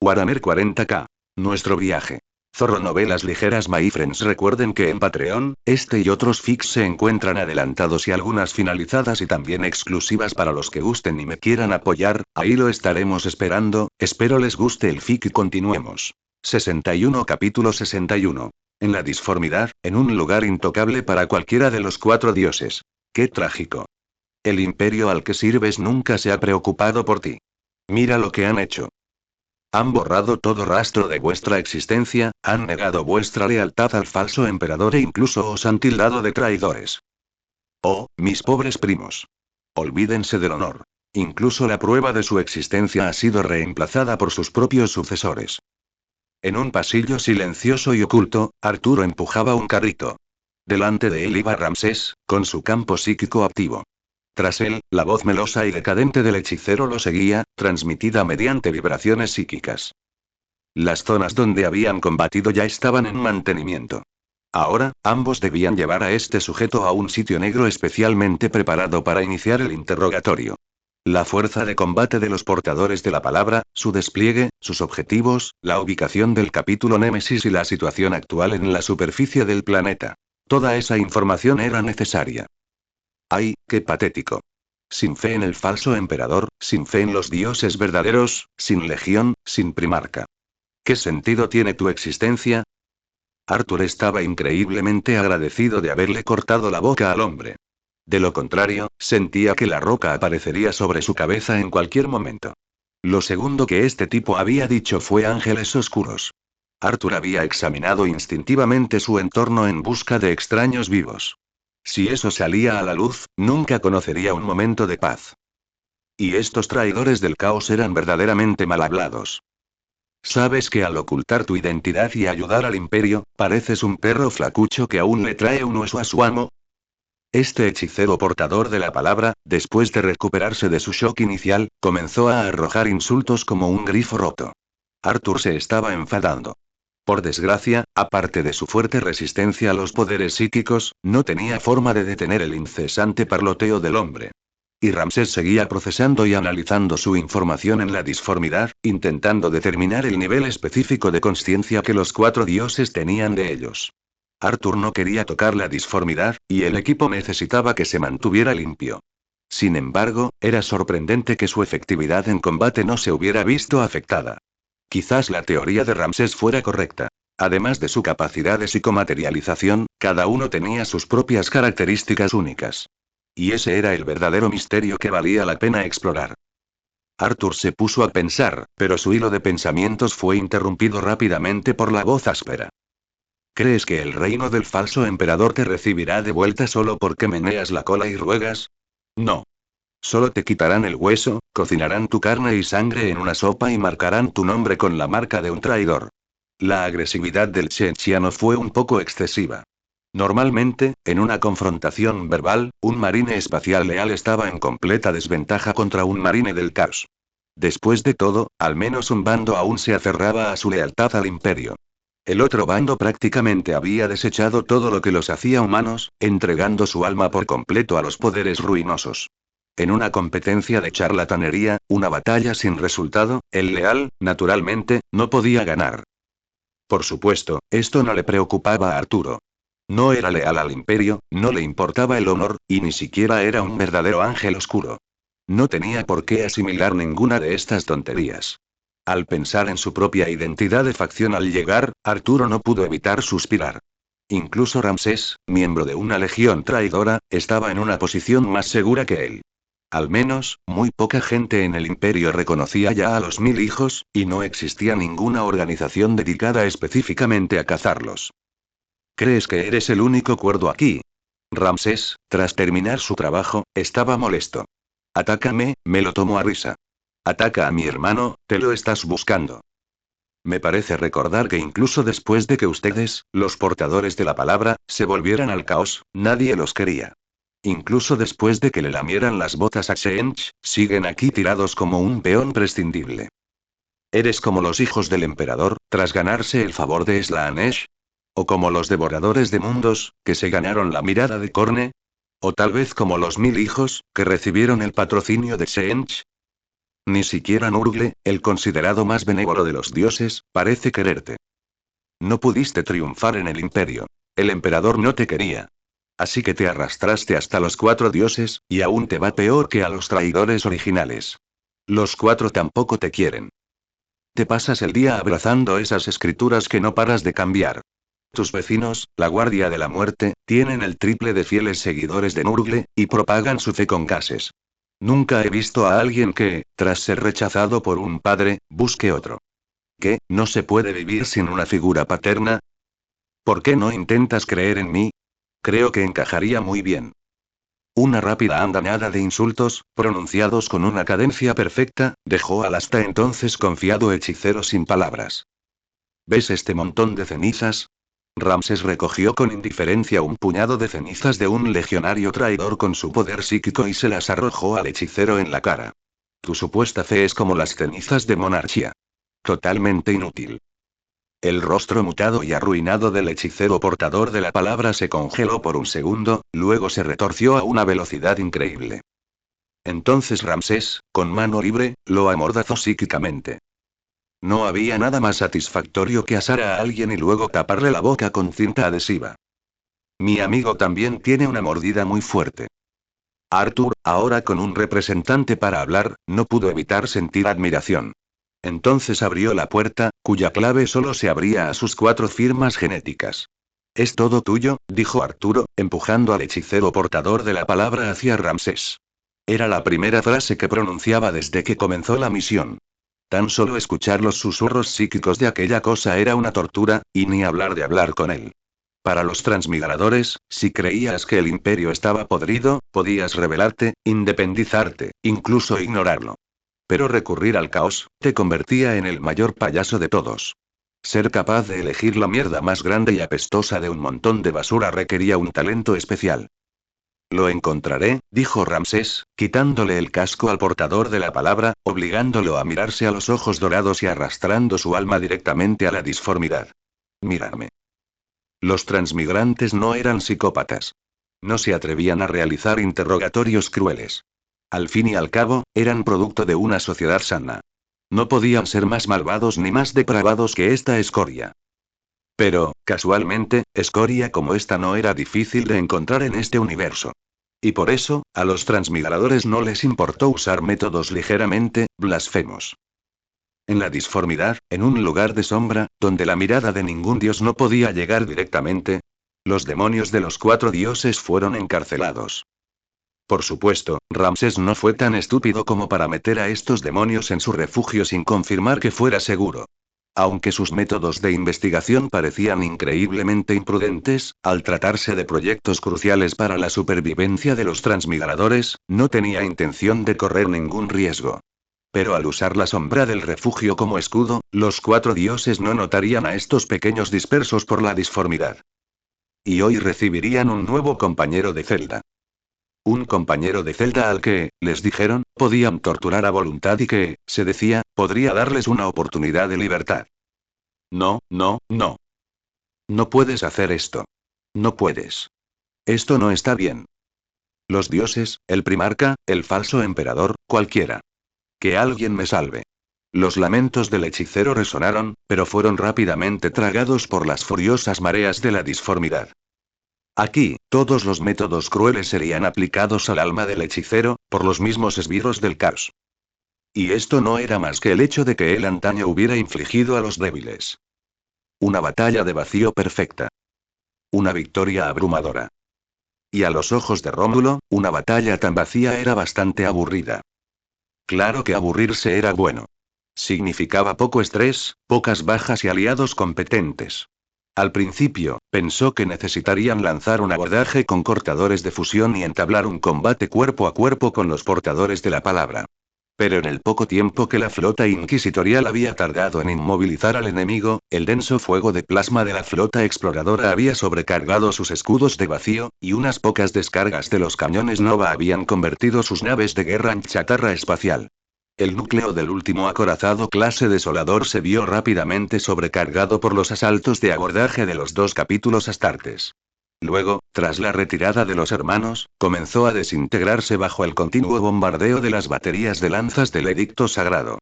Warhammer 40K. Nuestro viaje. Zorro Novelas Ligeras. My friends, recuerden que en Patreon, este y otros fics se encuentran adelantados y algunas finalizadas y también exclusivas para los que gusten y me quieran apoyar. Ahí lo estaremos esperando. Espero les guste el fic y continuemos. 61. Capítulo 61. En la disformidad, en un lugar intocable para cualquiera de los 4 dioses. Qué trágico. El imperio al que sirves nunca se ha preocupado por ti. Mira lo que han hecho. Han borrado todo rastro de vuestra existencia, han negado vuestra lealtad al falso emperador e incluso os han tildado de traidores. Oh, mis pobres primos. Olvídense del honor. Incluso la prueba de su existencia ha sido reemplazada por sus propios sucesores. En un pasillo silencioso y oculto, Arturo empujaba un carrito. Delante de él iba Ramsés, con su campo psíquico activo. Tras él, la voz melosa y decadente del hechicero lo seguía, transmitida mediante vibraciones psíquicas. Las zonas donde habían combatido ya estaban en mantenimiento. Ahora, ambos debían llevar a este sujeto a un sitio negro especialmente preparado para iniciar el interrogatorio. La fuerza de combate de los portadores de la palabra, su despliegue, sus objetivos, la ubicación del capítulo Némesis y la situación actual en la superficie del planeta. Toda esa información era necesaria. ¡Ay, qué patético! Sin fe en el falso emperador, sin fe en los dioses verdaderos, sin legión, sin primarca. ¿Qué sentido tiene tu existencia? Arthur estaba increíblemente agradecido de haberle cortado la boca al hombre. De lo contrario, sentía que la roca aparecería sobre su cabeza en cualquier momento. Lo segundo que este tipo había dicho fue ángeles oscuros. Arthur había examinado instintivamente su entorno en busca de extraños vivos. Si eso salía a la luz, nunca conocería un momento de paz. Y estos traidores del caos eran verdaderamente mal hablados. Sabes que al ocultar tu identidad y ayudar al imperio, pareces un perro flacucho que aún le trae un hueso a su amo. Este hechicero portador de la palabra, después de recuperarse de su shock inicial, comenzó a arrojar insultos como un grifo roto. Arthur se estaba enfadando. Por desgracia, aparte de su fuerte resistencia a los poderes psíquicos, no tenía forma de detener el incesante parloteo del hombre. Y Ramsés seguía procesando y analizando su información en la disformidad, intentando determinar el nivel específico de consciencia que los 4 dioses tenían de ellos. Arthur no quería tocar la disformidad, y el equipo necesitaba que se mantuviera limpio. Sin embargo, era sorprendente que su efectividad en combate no se hubiera visto afectada. Quizás la teoría de Ramsés fuera correcta. Además de su capacidad de psicomaterialización, cada uno tenía sus propias características únicas. Y ese era el verdadero misterio que valía la pena explorar. Arthur se puso a pensar, pero su hilo de pensamientos fue interrumpido rápidamente por la voz áspera. ¿Crees que el reino del falso emperador te recibirá de vuelta solo porque meneas la cola y ruegas? No. Solo te quitarán el hueso, cocinarán tu carne y sangre en una sopa y marcarán tu nombre con la marca de un traidor. La agresividad del Chechiano fue un poco excesiva. Normalmente, en una confrontación verbal, un marine espacial leal estaba en completa desventaja contra un marine del caos. Después de todo, al menos un bando aún se aferraba a su lealtad al imperio. El otro bando prácticamente había desechado todo lo que los hacía humanos, entregando su alma por completo a los poderes ruinosos. En una competencia de charlatanería, una batalla sin resultado, el leal, naturalmente, no podía ganar. Por supuesto, esto no le preocupaba a Arturo. No era leal al imperio, no le importaba el honor, y ni siquiera era un verdadero ángel oscuro. No tenía por qué asimilar ninguna de estas tonterías. Al pensar en su propia identidad de facción al llegar, Arturo no pudo evitar suspirar. Incluso Ramsés, miembro de una legión traidora, estaba en una posición más segura que él. Al menos, muy poca gente en el imperio reconocía ya a los 1000 hijos, y no existía ninguna organización dedicada específicamente a cazarlos. ¿Crees que eres el único cuerdo aquí? Ramsés, tras terminar su trabajo, estaba molesto. Atácame, me lo tomo a risa. Ataca a mi hermano, te lo estás buscando. Me parece recordar que incluso después de que ustedes, los portadores de la palabra, se volvieran al caos, nadie los quería. Incluso después de que le lamieran las botas a Xench, siguen aquí tirados como un peón prescindible. ¿Eres como los hijos del emperador, tras ganarse el favor de Slaanesh? ¿O como los devoradores de mundos, que se ganaron la mirada de Corne? ¿O tal vez como los 1000 hijos, que recibieron el patrocinio de Xench? Ni siquiera Nurgle, el considerado más benévolo de los dioses, parece quererte. No pudiste triunfar en el imperio. El emperador no te quería. Así que te arrastraste hasta los 4 dioses, y aún te va peor que a los traidores originales. Los 4 tampoco te quieren. Te pasas el día abrazando esas escrituras que no paras de cambiar. Tus vecinos, la Guardia de la Muerte, tienen el triple de fieles seguidores de Nurgle, y propagan su fe con gases. Nunca he visto a alguien que, tras ser rechazado por un padre, busque otro. ¿Qué? ¿No se puede vivir sin una figura paterna? ¿Por qué no intentas creer en mí? Creo que encajaría muy bien. Una rápida andanada de insultos, pronunciados con una cadencia perfecta, dejó al hasta entonces confiado hechicero sin palabras. ¿Ves este montón de cenizas? Ramsés recogió con indiferencia un puñado de cenizas de un legionario traidor con su poder psíquico y se las arrojó al hechicero en la cara. Tu supuesta fe es como las cenizas de monarquía. Totalmente inútil. El rostro mutado y arruinado del hechicero portador de la palabra se congeló por un segundo, luego se retorció a una velocidad increíble. Entonces Ramsés, con mano libre, lo amordazó psíquicamente. No había nada más satisfactorio que asar a alguien y luego taparle la boca con cinta adhesiva. Mi amigo también tiene una mordida muy fuerte. Arthur, ahora con un representante para hablar, no pudo evitar sentir admiración. Entonces abrió la puerta, cuya clave solo se abría a sus 4 firmas genéticas. Es todo tuyo, dijo Arturo, empujando al hechicero portador de la palabra hacia Ramsés. Era la primera frase que pronunciaba desde que comenzó la misión. Tan solo escuchar los susurros psíquicos de aquella cosa era una tortura, y ni hablar de hablar con él. Para los transmigradores, si creías que el imperio estaba podrido, podías rebelarte, independizarte, incluso ignorarlo. Pero recurrir al caos, te convertía en el mayor payaso de todos. Ser capaz de elegir la mierda más grande y apestosa de un montón de basura requería un talento especial. Lo encontraré, dijo Ramsés, quitándole el casco al portador de la palabra, obligándolo a mirarse a los ojos dorados y arrastrando su alma directamente a la disformidad. Mírame. Los transmigrantes no eran psicópatas. No se atrevían a realizar interrogatorios crueles. Al fin y al cabo, eran producto de una sociedad sana. No podían ser más malvados ni más depravados que esta escoria. Pero, casualmente, escoria como esta no era difícil de encontrar en este universo. Y por eso, a los transmigradores no les importó usar métodos ligeramente blasfemos. En la disformidad, en un lugar de sombra, donde la mirada de ningún dios no podía llegar directamente, los demonios de los 4 dioses fueron encarcelados. Por supuesto, Ramsés no fue tan estúpido como para meter a estos demonios en su refugio sin confirmar que fuera seguro. Aunque sus métodos de investigación parecían increíblemente imprudentes, al tratarse de proyectos cruciales para la supervivencia de los transmigradores, no tenía intención de correr ningún riesgo. Pero al usar la sombra del refugio como escudo, los 4 dioses no notarían a estos pequeños dispersos por la disformidad. Y hoy recibirían un nuevo compañero de celda. Un compañero de celda al que, les dijeron, podían torturar a voluntad y que, se decía, podría darles una oportunidad de libertad. No, no, no. No puedes hacer esto. No puedes. Esto no está bien. Los dioses, el primarca, el falso emperador, cualquiera. Que alguien me salve. Los lamentos del hechicero resonaron, pero fueron rápidamente tragados por las furiosas mareas de la disformidad. Aquí, todos los métodos crueles serían aplicados al alma del hechicero, por los mismos esbirros del caos. Y esto no era más que el hecho de que él antaño hubiera infligido a los débiles. Una batalla de vacío perfecta. Una victoria abrumadora. Y a los ojos de Rómulo, una batalla tan vacía era bastante aburrida. Claro que aburrirse era bueno. Significaba poco estrés, pocas bajas y aliados competentes. Al principio, pensó que necesitarían lanzar un abordaje con cortadores de fusión y entablar un combate cuerpo a cuerpo con los portadores de la palabra. Pero en el poco tiempo que la flota inquisitorial había tardado en inmovilizar al enemigo, el denso fuego de plasma de la flota exploradora había sobrecargado sus escudos de vacío, y unas pocas descargas de los cañones Nova habían convertido sus naves de guerra en chatarra espacial. El núcleo del último acorazado clase desolador se vio rápidamente sobrecargado por los asaltos de abordaje de los 2 capítulos Astartes. Luego, tras la retirada de los hermanos, comenzó a desintegrarse bajo el continuo bombardeo de las baterías de lanzas del Edicto Sagrado.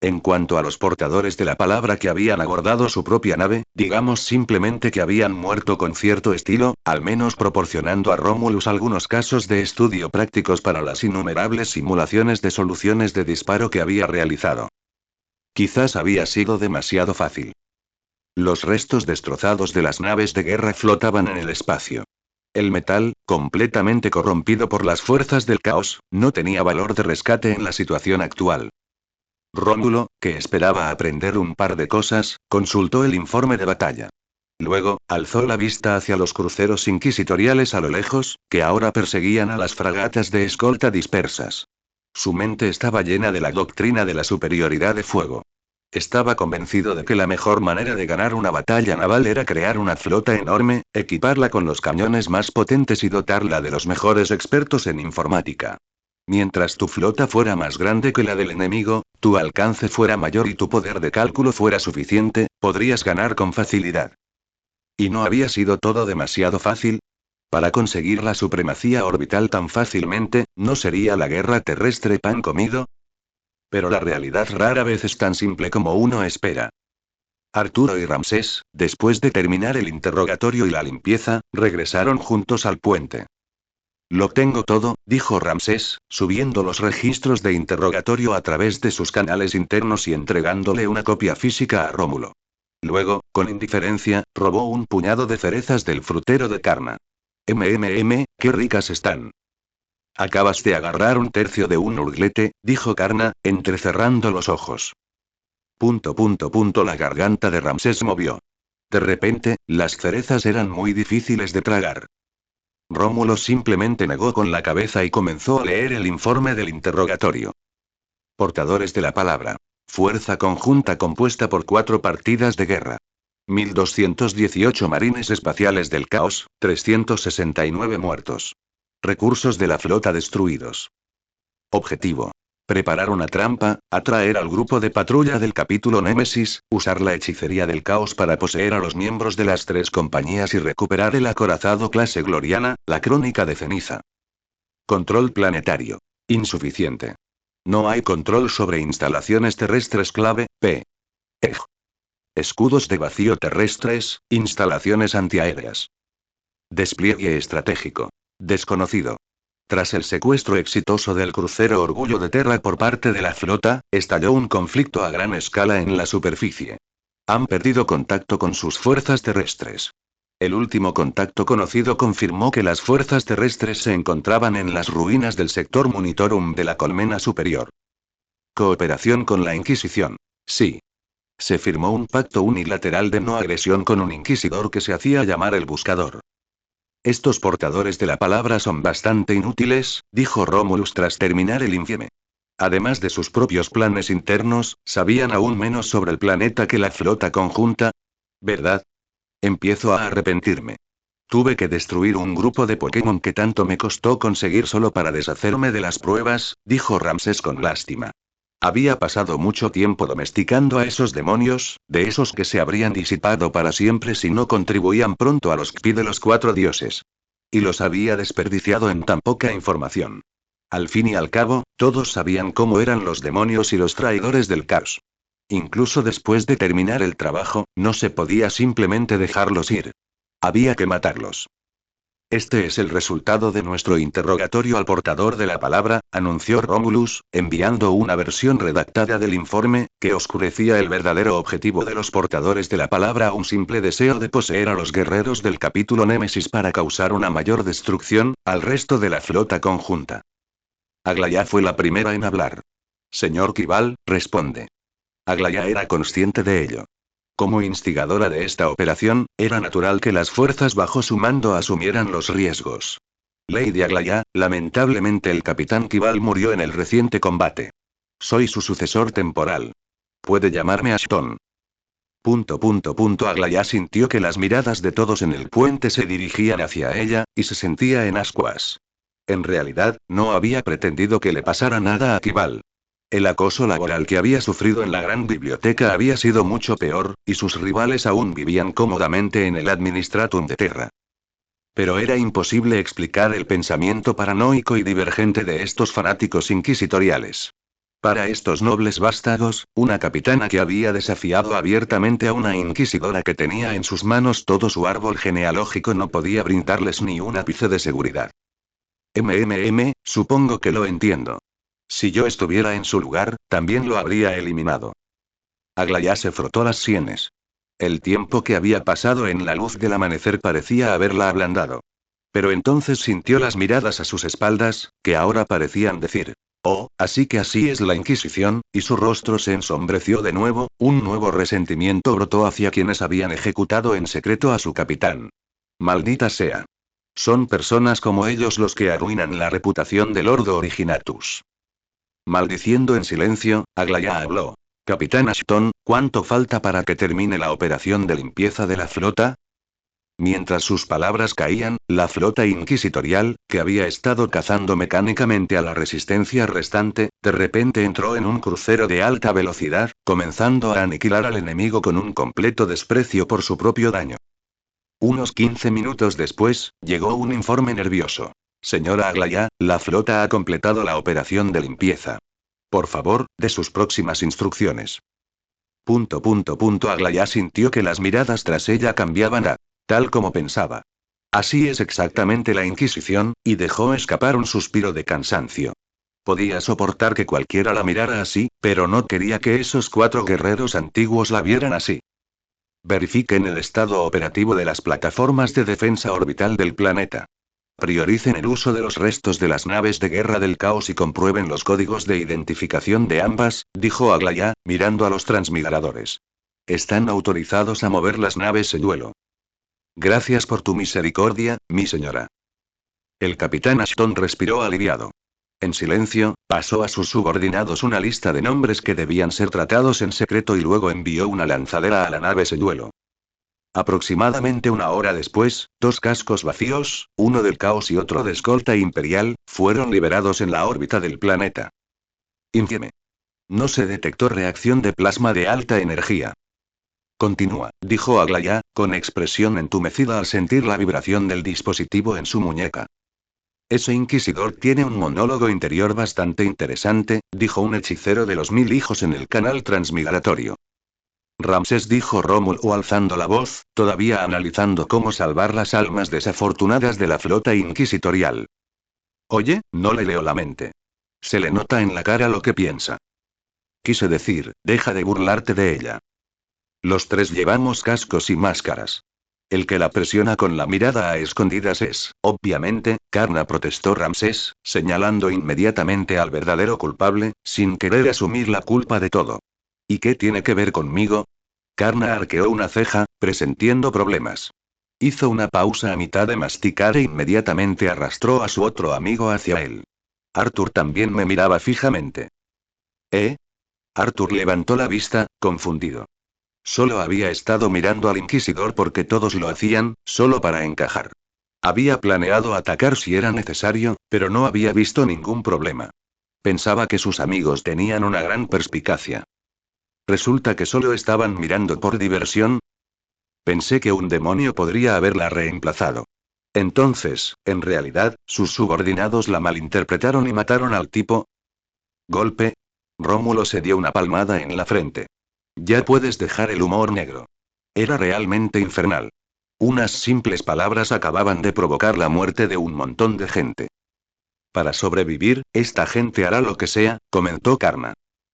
En cuanto a los portadores de la palabra que habían abordado su propia nave, digamos simplemente que habían muerto con cierto estilo, al menos proporcionando a Romulus algunos casos de estudio prácticos para las innumerables simulaciones de soluciones de disparo que había realizado. Quizás había sido demasiado fácil. Los restos destrozados de las naves de guerra flotaban en el espacio. El metal, completamente corrompido por las fuerzas del caos, no tenía valor de rescate en la situación actual. Rómulo, que esperaba aprender un par de cosas, consultó el informe de batalla. Luego, alzó la vista hacia los cruceros inquisitoriales a lo lejos, que ahora perseguían a las fragatas de escolta dispersas. Su mente estaba llena de la doctrina de la superioridad de fuego. Estaba convencido de que la mejor manera de ganar una batalla naval era crear una flota enorme, equiparla con los cañones más potentes y dotarla de los mejores expertos en informática. Mientras tu flota fuera más grande que la del enemigo, tu alcance fuera mayor y tu poder de cálculo fuera suficiente, podrías ganar con facilidad. ¿Y no había sido todo demasiado fácil? Para conseguir la supremacía orbital tan fácilmente, ¿no sería la guerra terrestre pan comido? Pero la realidad rara vez es tan simple como uno espera. Arturo y Ramsés, después de terminar el interrogatorio y la limpieza, regresaron juntos al puente. Lo tengo todo, dijo Ramsés, subiendo los registros de interrogatorio a través de sus canales internos y entregándole una copia física a Rómulo. Luego, con indiferencia, robó un puñado de cerezas del frutero de Karna. Qué ricas están. Acabas de agarrar un tercio de un urglete, dijo Karna, entrecerrando los ojos. La garganta de Ramsés movió. De repente, las cerezas eran muy difíciles de tragar. Rómulo simplemente negó con la cabeza y comenzó a leer el informe del interrogatorio. Portadores de la palabra. Fuerza conjunta compuesta por 4 partidas de guerra. 1218 marines espaciales del caos, 369 muertos. Recursos de la flota destruidos. Objetivo. Preparar una trampa, atraer al grupo de patrulla del capítulo Némesis, usar la hechicería del caos para poseer a los miembros de las 3 compañías y recuperar el acorazado clase Gloriana, la crónica de ceniza. Control planetario. Insuficiente. No hay control sobre instalaciones terrestres clave, P. Ej. Escudos de vacío terrestres, instalaciones antiaéreas. Despliegue estratégico. Desconocido. Tras el secuestro exitoso del crucero Orgullo de Terra por parte de la flota, estalló un conflicto a gran escala en la superficie. Han perdido contacto con sus fuerzas terrestres. El último contacto conocido confirmó que las fuerzas terrestres se encontraban en las ruinas del sector Monitorum de la colmena superior. Cooperación con la Inquisición. Sí. Se firmó un pacto unilateral de no agresión con un inquisidor que se hacía llamar el Buscador. Estos portadores de la palabra son bastante inútiles, dijo Romulus tras terminar el informe. Además de sus propios planes internos, sabían aún menos sobre el planeta que la flota conjunta. ¿Verdad? Empiezo a arrepentirme. Tuve que destruir un grupo de Pokémon que tanto me costó conseguir solo para deshacerme de las pruebas, dijo Ramsés con lástima. Había pasado mucho tiempo domesticando a esos demonios, de esos que se habrían disipado para siempre si no contribuían pronto a los Kpi de los 4 dioses. Y los había desperdiciado en tan poca información. Al fin y al cabo, todos sabían cómo eran los demonios y los traidores del caos. Incluso después de terminar el trabajo, no se podía simplemente dejarlos ir. Había que matarlos. Este es el resultado de nuestro interrogatorio al portador de la palabra, anunció Romulus, enviando una versión redactada del informe, que oscurecía el verdadero objetivo de los portadores de la palabra, un simple deseo de poseer a los guerreros del capítulo Némesis para causar una mayor destrucción, al resto de la flota conjunta. Aglaya fue la primera en hablar. Señor Kibal, responde. Aglaya era consciente de ello. Como instigadora de esta operación, era natural que las fuerzas bajo su mando asumieran los riesgos. Lady Aglaya, lamentablemente el capitán Kibal murió en el reciente combate. Soy su sucesor temporal. Puede llamarme Ashton. Aglaya sintió que las miradas de todos en el puente se dirigían hacia ella, y se sentía en ascuas. En realidad, no había pretendido que le pasara nada a Kibal. El acoso laboral que había sufrido en la gran biblioteca había sido mucho peor, y sus rivales aún vivían cómodamente en el Administratum de Terra. Pero era imposible explicar el pensamiento paranoico y divergente de estos fanáticos inquisitoriales. Para estos nobles vástagos, una capitana que había desafiado abiertamente a una inquisidora que tenía en sus manos todo su árbol genealógico no podía brindarles ni un ápice de seguridad. Supongo que lo entiendo. Si yo estuviera en su lugar, también lo habría eliminado. Aglaya se frotó las sienes. El tiempo que había pasado en la luz del amanecer parecía haberla ablandado. Pero entonces sintió las miradas a sus espaldas, que ahora parecían decir: "Oh, así que así es la Inquisición", y su rostro se ensombreció de nuevo, un nuevo resentimiento brotó hacia quienes habían ejecutado en secreto a su capitán. Maldita sea. Son personas como ellos los que arruinan la reputación del Ordo Originatus. Maldiciendo en silencio, Aglaya habló. Capitán Ashton, ¿cuánto falta para que termine la operación de limpieza de la flota? Mientras sus palabras caían, la flota inquisitorial, que había estado cazando mecánicamente a la resistencia restante, de repente entró en un crucero de alta velocidad, comenzando a aniquilar al enemigo con un completo desprecio por su propio daño. Unos 15 minutos después, llegó un informe nervioso. Señora Aglaya, la flota ha completado la operación de limpieza. Por favor, dé sus próximas instrucciones. Aglaya sintió que las miradas tras ella cambiaban a tal como pensaba. Así es exactamente la Inquisición, y dejó escapar un suspiro de cansancio. Podía soportar que cualquiera la mirara así, pero no quería que esos 4 guerreros antiguos la vieran así. Verifiquen el estado operativo de las plataformas de defensa orbital del planeta. Prioricen el uso de los restos de las naves de guerra del caos y comprueben los códigos de identificación de ambas, dijo Aglaya, mirando a los transmigradores. Están autorizados a mover las naves en duelo. Gracias por tu misericordia, mi señora. El capitán Ashton respiró aliviado. En silencio, pasó a sus subordinados una lista de nombres que debían ser tratados en secreto y luego envió una lanzadera a la nave Seduelo. Aproximadamente una hora después, 2 cascos vacíos, uno del caos y otro de escolta imperial, fueron liberados en la órbita del planeta. Infieme. No se detectó reacción de plasma de alta energía. Continúa, dijo Aglaya, con expresión entumecida al sentir la vibración del dispositivo en su muñeca. Ese inquisidor tiene un monólogo interior bastante interesante, dijo un hechicero de los 1000 hijos en el canal transmigratorio. Ramsés, dijo Rómulo alzando la voz, todavía analizando cómo salvar las almas desafortunadas de la flota inquisitorial. Oye, no le leo la mente. Se le nota en la cara lo que piensa. Quise decir, deja de burlarte de ella. Los 3 llevamos cascos y máscaras. El que la presiona con la mirada a escondidas es, obviamente, Karna, protestó Ramsés, señalando inmediatamente al verdadero culpable, sin querer asumir la culpa de todo. ¿Y qué tiene que ver conmigo? Karna arqueó una ceja, presintiendo problemas. Hizo una pausa a mitad de masticar e inmediatamente arrastró a su otro amigo hacia él. Arthur también me miraba fijamente. ¿Eh? Arthur levantó la vista, confundido. Solo había estado mirando al inquisidor porque todos lo hacían, solo para encajar. Había planeado atacar si era necesario, pero no había visto ningún problema. Pensaba que sus amigos tenían una gran perspicacia. ¿Resulta que solo estaban mirando por diversión? Pensé que un demonio podría haberla reemplazado. Entonces, en realidad, sus subordinados la malinterpretaron y mataron al tipo. Golpe. Rómulo se dio una palmada en la frente. Ya puedes dejar el humor negro. Era realmente infernal. Unas simples palabras acababan de provocar la muerte de un montón de gente. Para sobrevivir, esta gente hará lo que sea, comentó Karna.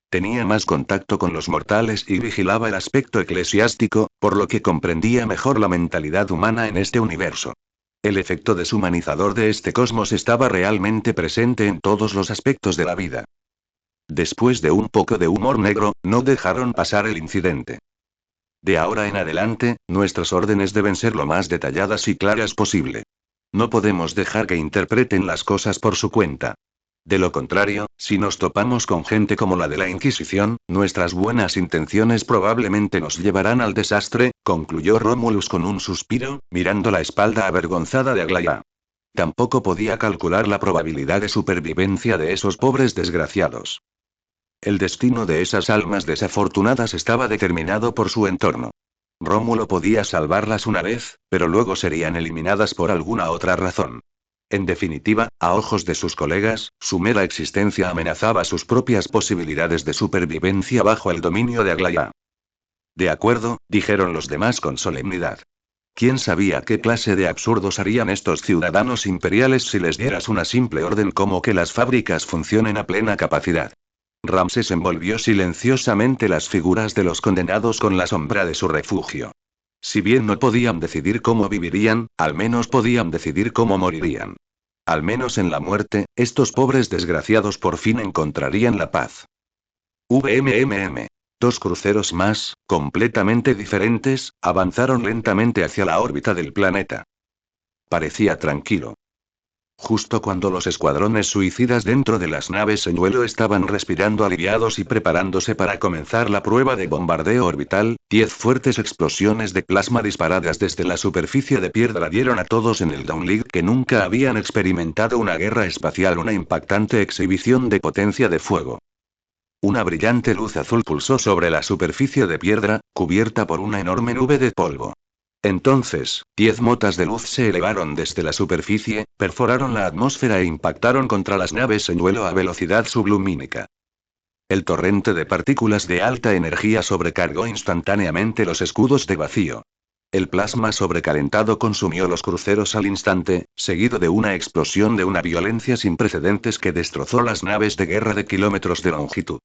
Tenía más contacto con los mortales y vigilaba el aspecto eclesiástico, por lo que comprendía mejor la mentalidad humana en este universo. El efecto deshumanizador de este cosmos estaba realmente presente en todos los aspectos de la vida. Después de un poco de humor negro, no dejaron pasar el incidente. De ahora en adelante, nuestras órdenes deben ser lo más detalladas y claras posible. No podemos dejar que interpreten las cosas por su cuenta. De lo contrario, si nos topamos con gente como la de la Inquisición, nuestras buenas intenciones probablemente nos llevarán al desastre, concluyó Romulus con un suspiro, mirando la espalda avergonzada de Aglaya. Tampoco podía calcular la probabilidad de supervivencia de esos pobres desgraciados. El destino de esas almas desafortunadas estaba determinado por su entorno. Rómulo podía salvarlas una vez, pero luego serían eliminadas por alguna otra razón. En definitiva, a ojos de sus colegas, su mera existencia amenazaba sus propias posibilidades de supervivencia bajo el dominio de Aglaya. De acuerdo, dijeron los demás con solemnidad. ¿Quién sabía qué clase de absurdos harían estos ciudadanos imperiales si les dieras una simple orden como que las fábricas funcionen a plena capacidad? Ramsés envolvió silenciosamente las figuras de los condenados con la sombra de su refugio. Si bien no podían decidir cómo vivirían, al menos podían decidir cómo morirían. Al menos en la muerte, estos pobres desgraciados por fin encontrarían la paz. VMMM. Dos cruceros más, completamente diferentes, avanzaron lentamente hacia la órbita del planeta. Parecía tranquilo. Justo cuando los escuadrones suicidas dentro de las naves señuelo estaban respirando aliviados y preparándose para comenzar la prueba de bombardeo orbital, 10 fuertes explosiones de plasma disparadas desde la superficie de piedra dieron a todos en el downlink que nunca habían experimentado una guerra espacial una impactante exhibición de potencia de fuego. Una brillante luz azul pulsó sobre la superficie de piedra, cubierta por una enorme nube de polvo. Entonces, 10 motas de luz se elevaron desde la superficie, perforaron la atmósfera e impactaron contra las naves señuelo a velocidad sublumínica. El torrente de partículas de alta energía sobrecargó instantáneamente los escudos de vacío. El plasma sobrecalentado consumió los cruceros al instante, seguido de una explosión de una violencia sin precedentes que destrozó las naves de guerra de kilómetros de longitud.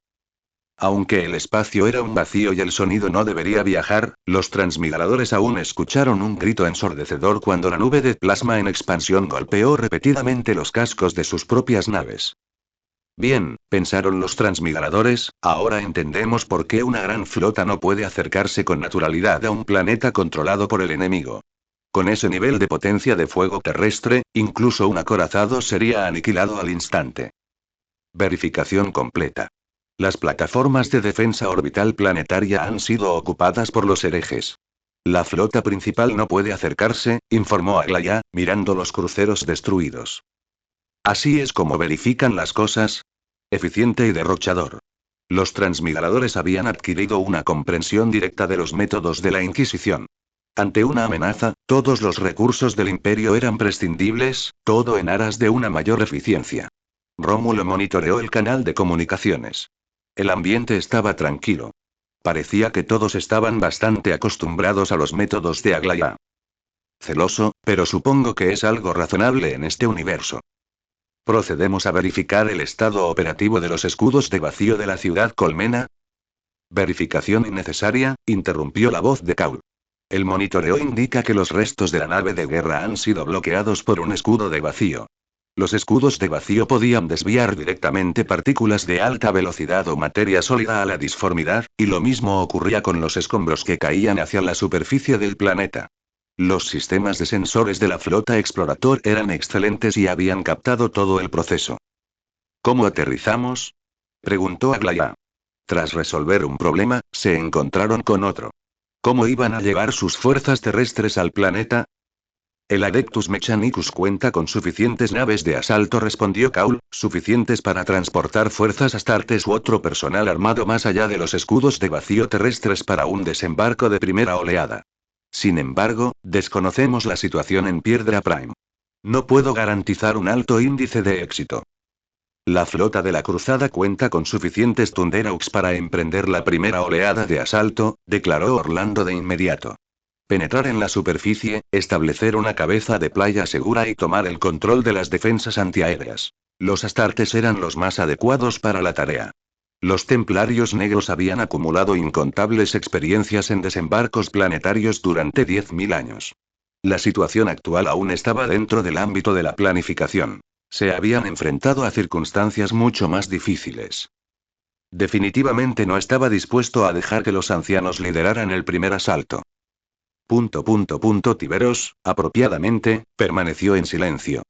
Aunque el espacio era un vacío y el sonido no debería viajar, los transmigradores aún escucharon un grito ensordecedor cuando la nube de plasma en expansión golpeó repetidamente los cascos de sus propias naves. Bien, pensaron los transmigradores, ahora entendemos por qué una gran flota no puede acercarse con naturalidad a un planeta controlado por el enemigo. Con ese nivel de potencia de fuego terrestre, incluso un acorazado sería aniquilado al instante. Verificación completa. Las plataformas de defensa orbital planetaria han sido ocupadas por los herejes. La flota principal no puede acercarse, informó Aglaya, mirando los cruceros destruidos. Así es como verifican las cosas. Eficiente y derrochador. Los transmigradores habían adquirido una comprensión directa de los métodos de la Inquisición. Ante una amenaza, todos los recursos del imperio eran prescindibles, todo en aras de una mayor eficiencia. Rómulo monitoreó el canal de comunicaciones. El ambiente estaba tranquilo. Parecía que todos estaban bastante acostumbrados a los métodos de Aglaya. Celoso, pero supongo que es algo razonable en este universo. ¿Procedemos a verificar el estado operativo de los escudos de vacío de la ciudad Colmena? Verificación innecesaria, interrumpió la voz de Kaul. El monitoreo indica que los restos de la nave de guerra han sido bloqueados por un escudo de vacío. Los escudos de vacío podían desviar directamente partículas de alta velocidad o materia sólida a la disformidad, y lo mismo ocurría con los escombros que caían hacia la superficie del planeta. Los sistemas de sensores de la flota explorador eran excelentes y habían captado todo el proceso. ¿Cómo aterrizamos?, preguntó Aglaya. Tras resolver un problema, se encontraron con otro. ¿Cómo iban a llevar sus fuerzas terrestres al planeta? El Adeptus Mechanicus cuenta con suficientes naves de asalto, respondió Kaul, suficientes para transportar fuerzas astartes u otro personal armado más allá de los escudos de vacío terrestres para un desembarco de primera oleada. Sin embargo, desconocemos la situación en Piedra Prime. No puedo garantizar un alto índice de éxito. La flota de la Cruzada cuenta con suficientes Thunderhawks para emprender la primera oleada de asalto, declaró Orlando de inmediato. Penetrar en la superficie, establecer una cabeza de playa segura y tomar el control de las defensas antiaéreas. Los astartes eran los más adecuados para la tarea. Los templarios negros habían acumulado incontables experiencias en desembarcos planetarios durante 10.000 años. La situación actual aún estaba dentro del ámbito de la planificación. Se habían enfrentado a circunstancias mucho más difíciles. Definitivamente no estaba dispuesto a dejar que los ancianos lideraran el primer asalto. Tiberos, apropiadamente, permaneció en silencio.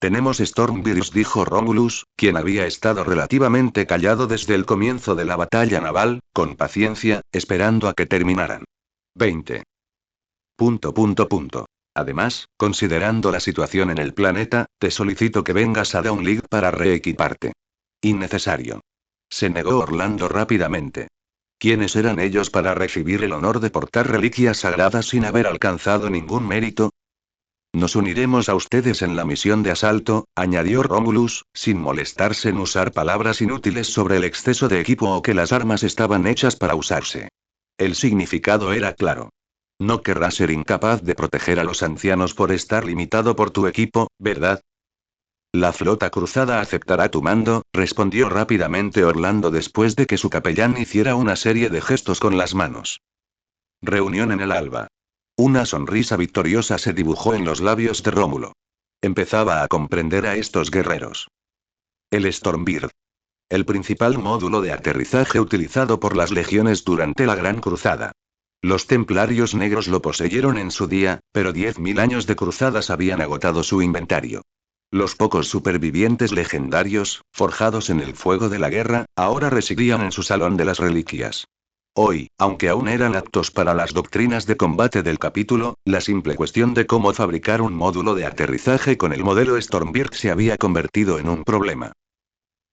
Tenemos Stormvirus, dijo Romulus, quien había estado relativamente callado desde el comienzo de la batalla naval, con paciencia, esperando a que terminaran. 20. Además, considerando la situación en el planeta, te solicito que vengas a Downlink para reequiparte. Innecesario. Se negó Orlando rápidamente. ¿Quiénes eran ellos para recibir el honor de portar reliquias sagradas sin haber alcanzado ningún mérito? Nos uniremos a ustedes en la misión de asalto, añadió Romulus, sin molestarse en usar palabras inútiles sobre el exceso de equipo o que las armas estaban hechas para usarse. El significado era claro. No querrás ser incapaz de proteger a los ancianos por estar limitado por tu equipo, ¿verdad? La flota cruzada aceptará tu mando, respondió rápidamente Orlando después de que su capellán hiciera una serie de gestos con las manos. Reunión en el alba. Una sonrisa victoriosa se dibujó en los labios de Rómulo. Empezaba a comprender a estos guerreros. El Stormbird. El principal módulo de aterrizaje utilizado por las legiones durante la Gran Cruzada. Los templarios negros lo poseyeron en su día, pero 10.000 años de cruzadas habían agotado su inventario. Los pocos supervivientes legendarios, forjados en el fuego de la guerra, ahora residían en su salón de las reliquias. Hoy, aunque aún eran aptos para las doctrinas de combate del capítulo, la simple cuestión de cómo fabricar un módulo de aterrizaje con el modelo Stormbird se había convertido en un problema. ...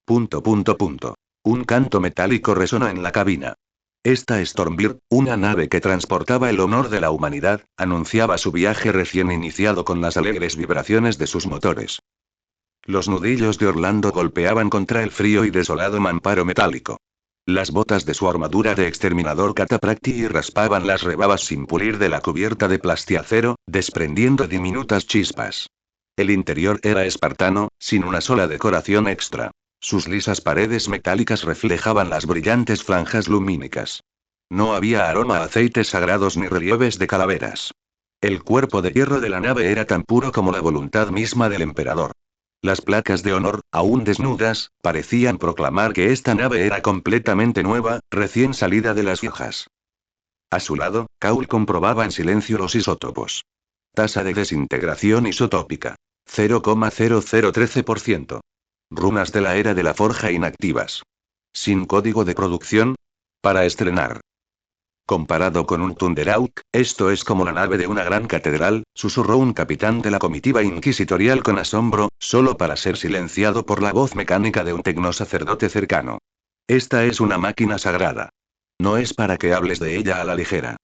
Un canto metálico resonó en la cabina. Esta Stormbird, una nave que transportaba el honor de la humanidad, anunciaba su viaje recién iniciado con las alegres vibraciones de sus motores. Los nudillos de Orlando golpeaban contra el frío y desolado mamparo metálico. Las botas de su armadura de exterminador catapracti raspaban las rebabas sin pulir de la cubierta de plastiacero, desprendiendo diminutas chispas. El interior era espartano, sin una sola decoración extra. Sus lisas paredes metálicas reflejaban las brillantes franjas lumínicas. No había aroma a aceites sagrados ni relieves de calaveras. El cuerpo de hierro de la nave era tan puro como la voluntad misma del emperador. Las placas de honor, aún desnudas, parecían proclamar que esta nave era completamente nueva, recién salida de las viejas. A su lado, Kaul comprobaba en silencio los isótopos. Tasa de desintegración isotópica. 0,0013%. Runas de la era de la forja inactivas. Sin código de producción. Para estrenar. Comparado con un Thunderhawk, esto es como la nave de una gran catedral, susurró un capitán de la comitiva inquisitorial con asombro, solo para ser silenciado por la voz mecánica de un tecnosacerdote cercano. Esta es una máquina sagrada. No es para que hables de ella a la ligera.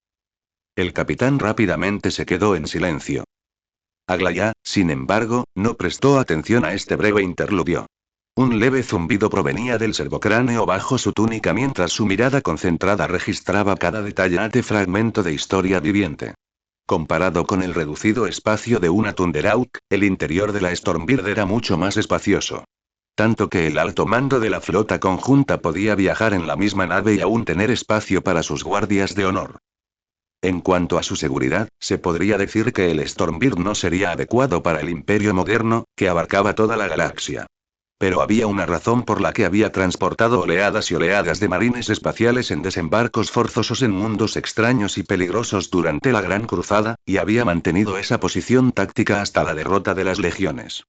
El capitán rápidamente se quedó en silencio. Aglaya, sin embargo, no prestó atención a este breve interludio. Un leve zumbido provenía del servocráneo bajo su túnica mientras su mirada concentrada registraba cada detallante fragmento de historia viviente. Comparado con el reducido espacio de una Thunderhawk, el interior de la Stormbird era mucho más espacioso. Tanto que el alto mando de la flota conjunta podía viajar en la misma nave y aún tener espacio para sus guardias de honor. En cuanto a su seguridad, se podría decir que el Stormbird no sería adecuado para el imperio moderno, que abarcaba toda la galaxia. Pero había una razón por la que había transportado oleadas y oleadas de marines espaciales en desembarcos forzosos en mundos extraños y peligrosos durante la Gran Cruzada, y había mantenido esa posición táctica hasta la derrota de las legiones.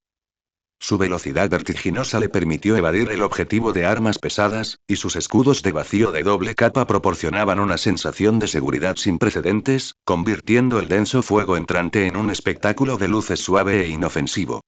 Su velocidad vertiginosa le permitió evadir el objetivo de armas pesadas, y sus escudos de vacío de doble capa proporcionaban una sensación de seguridad sin precedentes, convirtiendo el denso fuego entrante en un espectáculo de luces suave e inofensivo.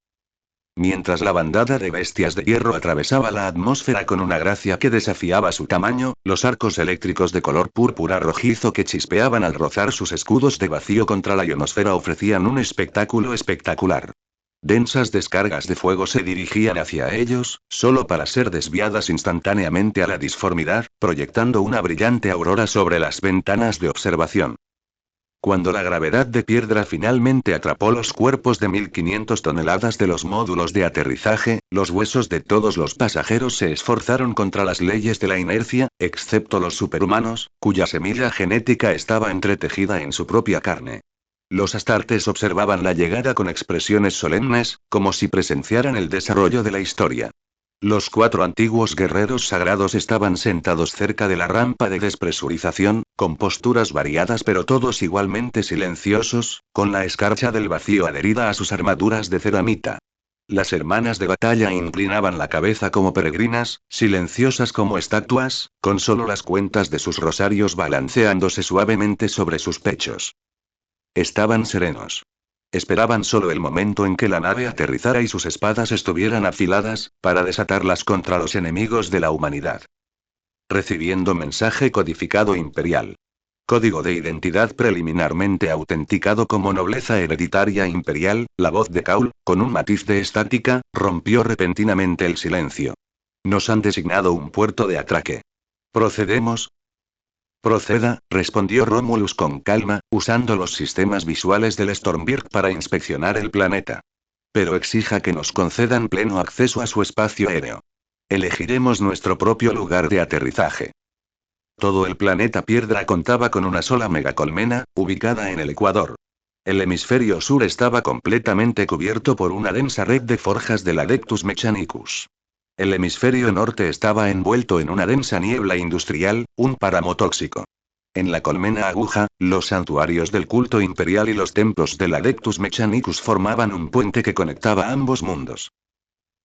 Mientras la bandada de bestias de hierro atravesaba la atmósfera con una gracia que desafiaba su tamaño, los arcos eléctricos de color púrpura rojizo que chispeaban al rozar sus escudos de vacío contra la ionosfera ofrecían un espectáculo espectacular. Densas descargas de fuego se dirigían hacia ellos, solo para ser desviadas instantáneamente a la disformidad, proyectando una brillante aurora sobre las ventanas de observación. Cuando la gravedad de piedra finalmente atrapó los cuerpos de 1500 toneladas de los módulos de aterrizaje, los huesos de todos los pasajeros se esforzaron contra las leyes de la inercia, excepto los superhumanos, cuya semilla genética estaba entretejida en su propia carne. Los astartes observaban la llegada con expresiones solemnes, como si presenciaran el desarrollo de la historia. Los 4 antiguos guerreros sagrados estaban sentados cerca de la rampa de despresurización, con posturas variadas pero todos igualmente silenciosos, con la escarcha del vacío adherida a sus armaduras de ceramita. Las hermanas de batalla inclinaban la cabeza como peregrinas, silenciosas como estatuas, con solo las cuentas de sus rosarios balanceándose suavemente sobre sus pechos. Estaban serenos. Esperaban solo el momento en que la nave aterrizara y sus espadas estuvieran afiladas, para desatarlas contra los enemigos de la humanidad. Recibiendo mensaje codificado imperial. Código de identidad preliminarmente autenticado como nobleza hereditaria imperial. La voz de Kaul, con un matiz de estática, rompió repentinamente el silencio. Nos han designado un puerto de atraque. ¿Procedemos? Proceda, respondió Romulus con calma, usando los sistemas visuales del Stormbird para inspeccionar el planeta. Pero exija que nos concedan pleno acceso a su espacio aéreo. Elegiremos nuestro propio lugar de aterrizaje. Todo el planeta Piedra contaba con una sola megacolmena, ubicada en el ecuador. El hemisferio sur estaba completamente cubierto por una densa red de forjas del Adeptus Mechanicus. El hemisferio norte estaba envuelto en una densa niebla industrial, un páramo tóxico. En la colmena aguja, los santuarios del culto imperial y los templos del Adeptus Mechanicus formaban un puente que conectaba ambos mundos.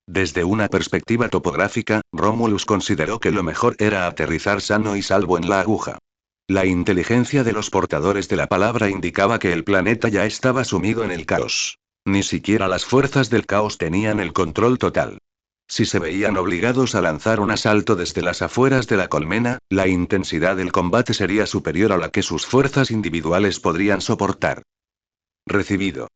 Desde una perspectiva topográfica, Romulus consideró que lo mejor era aterrizar sano y salvo en la aguja. La inteligencia de los portadores de la palabra indicaba que el planeta ya estaba sumido en el caos. Ni siquiera las fuerzas del caos tenían el control total. Si se veían obligados a lanzar un asalto desde las afueras de la colmena, la intensidad del combate sería superior a la que sus fuerzas individuales podrían soportar. Recibido.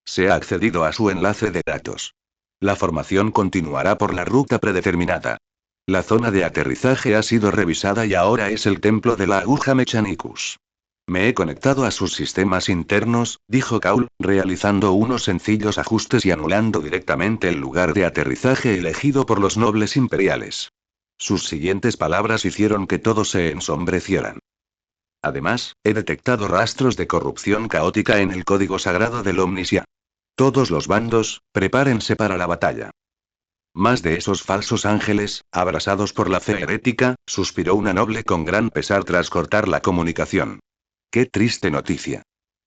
Se ha accedido a su enlace de datos. La formación continuará por la ruta predeterminada. La zona de aterrizaje ha sido revisada y ahora es el templo de la aguja Mechanicus. Me he conectado a sus sistemas internos, dijo Kaul, realizando unos sencillos ajustes y anulando directamente el lugar de aterrizaje elegido por los nobles imperiales. Sus siguientes palabras hicieron que todos se ensombrecieran. Además, he detectado rastros de corrupción caótica en el código sagrado del Omnisia. Todos los bandos, prepárense para la batalla. Más de esos falsos ángeles, abrasados por la fe herética, suspiró una noble con gran pesar tras cortar la comunicación. Qué triste noticia.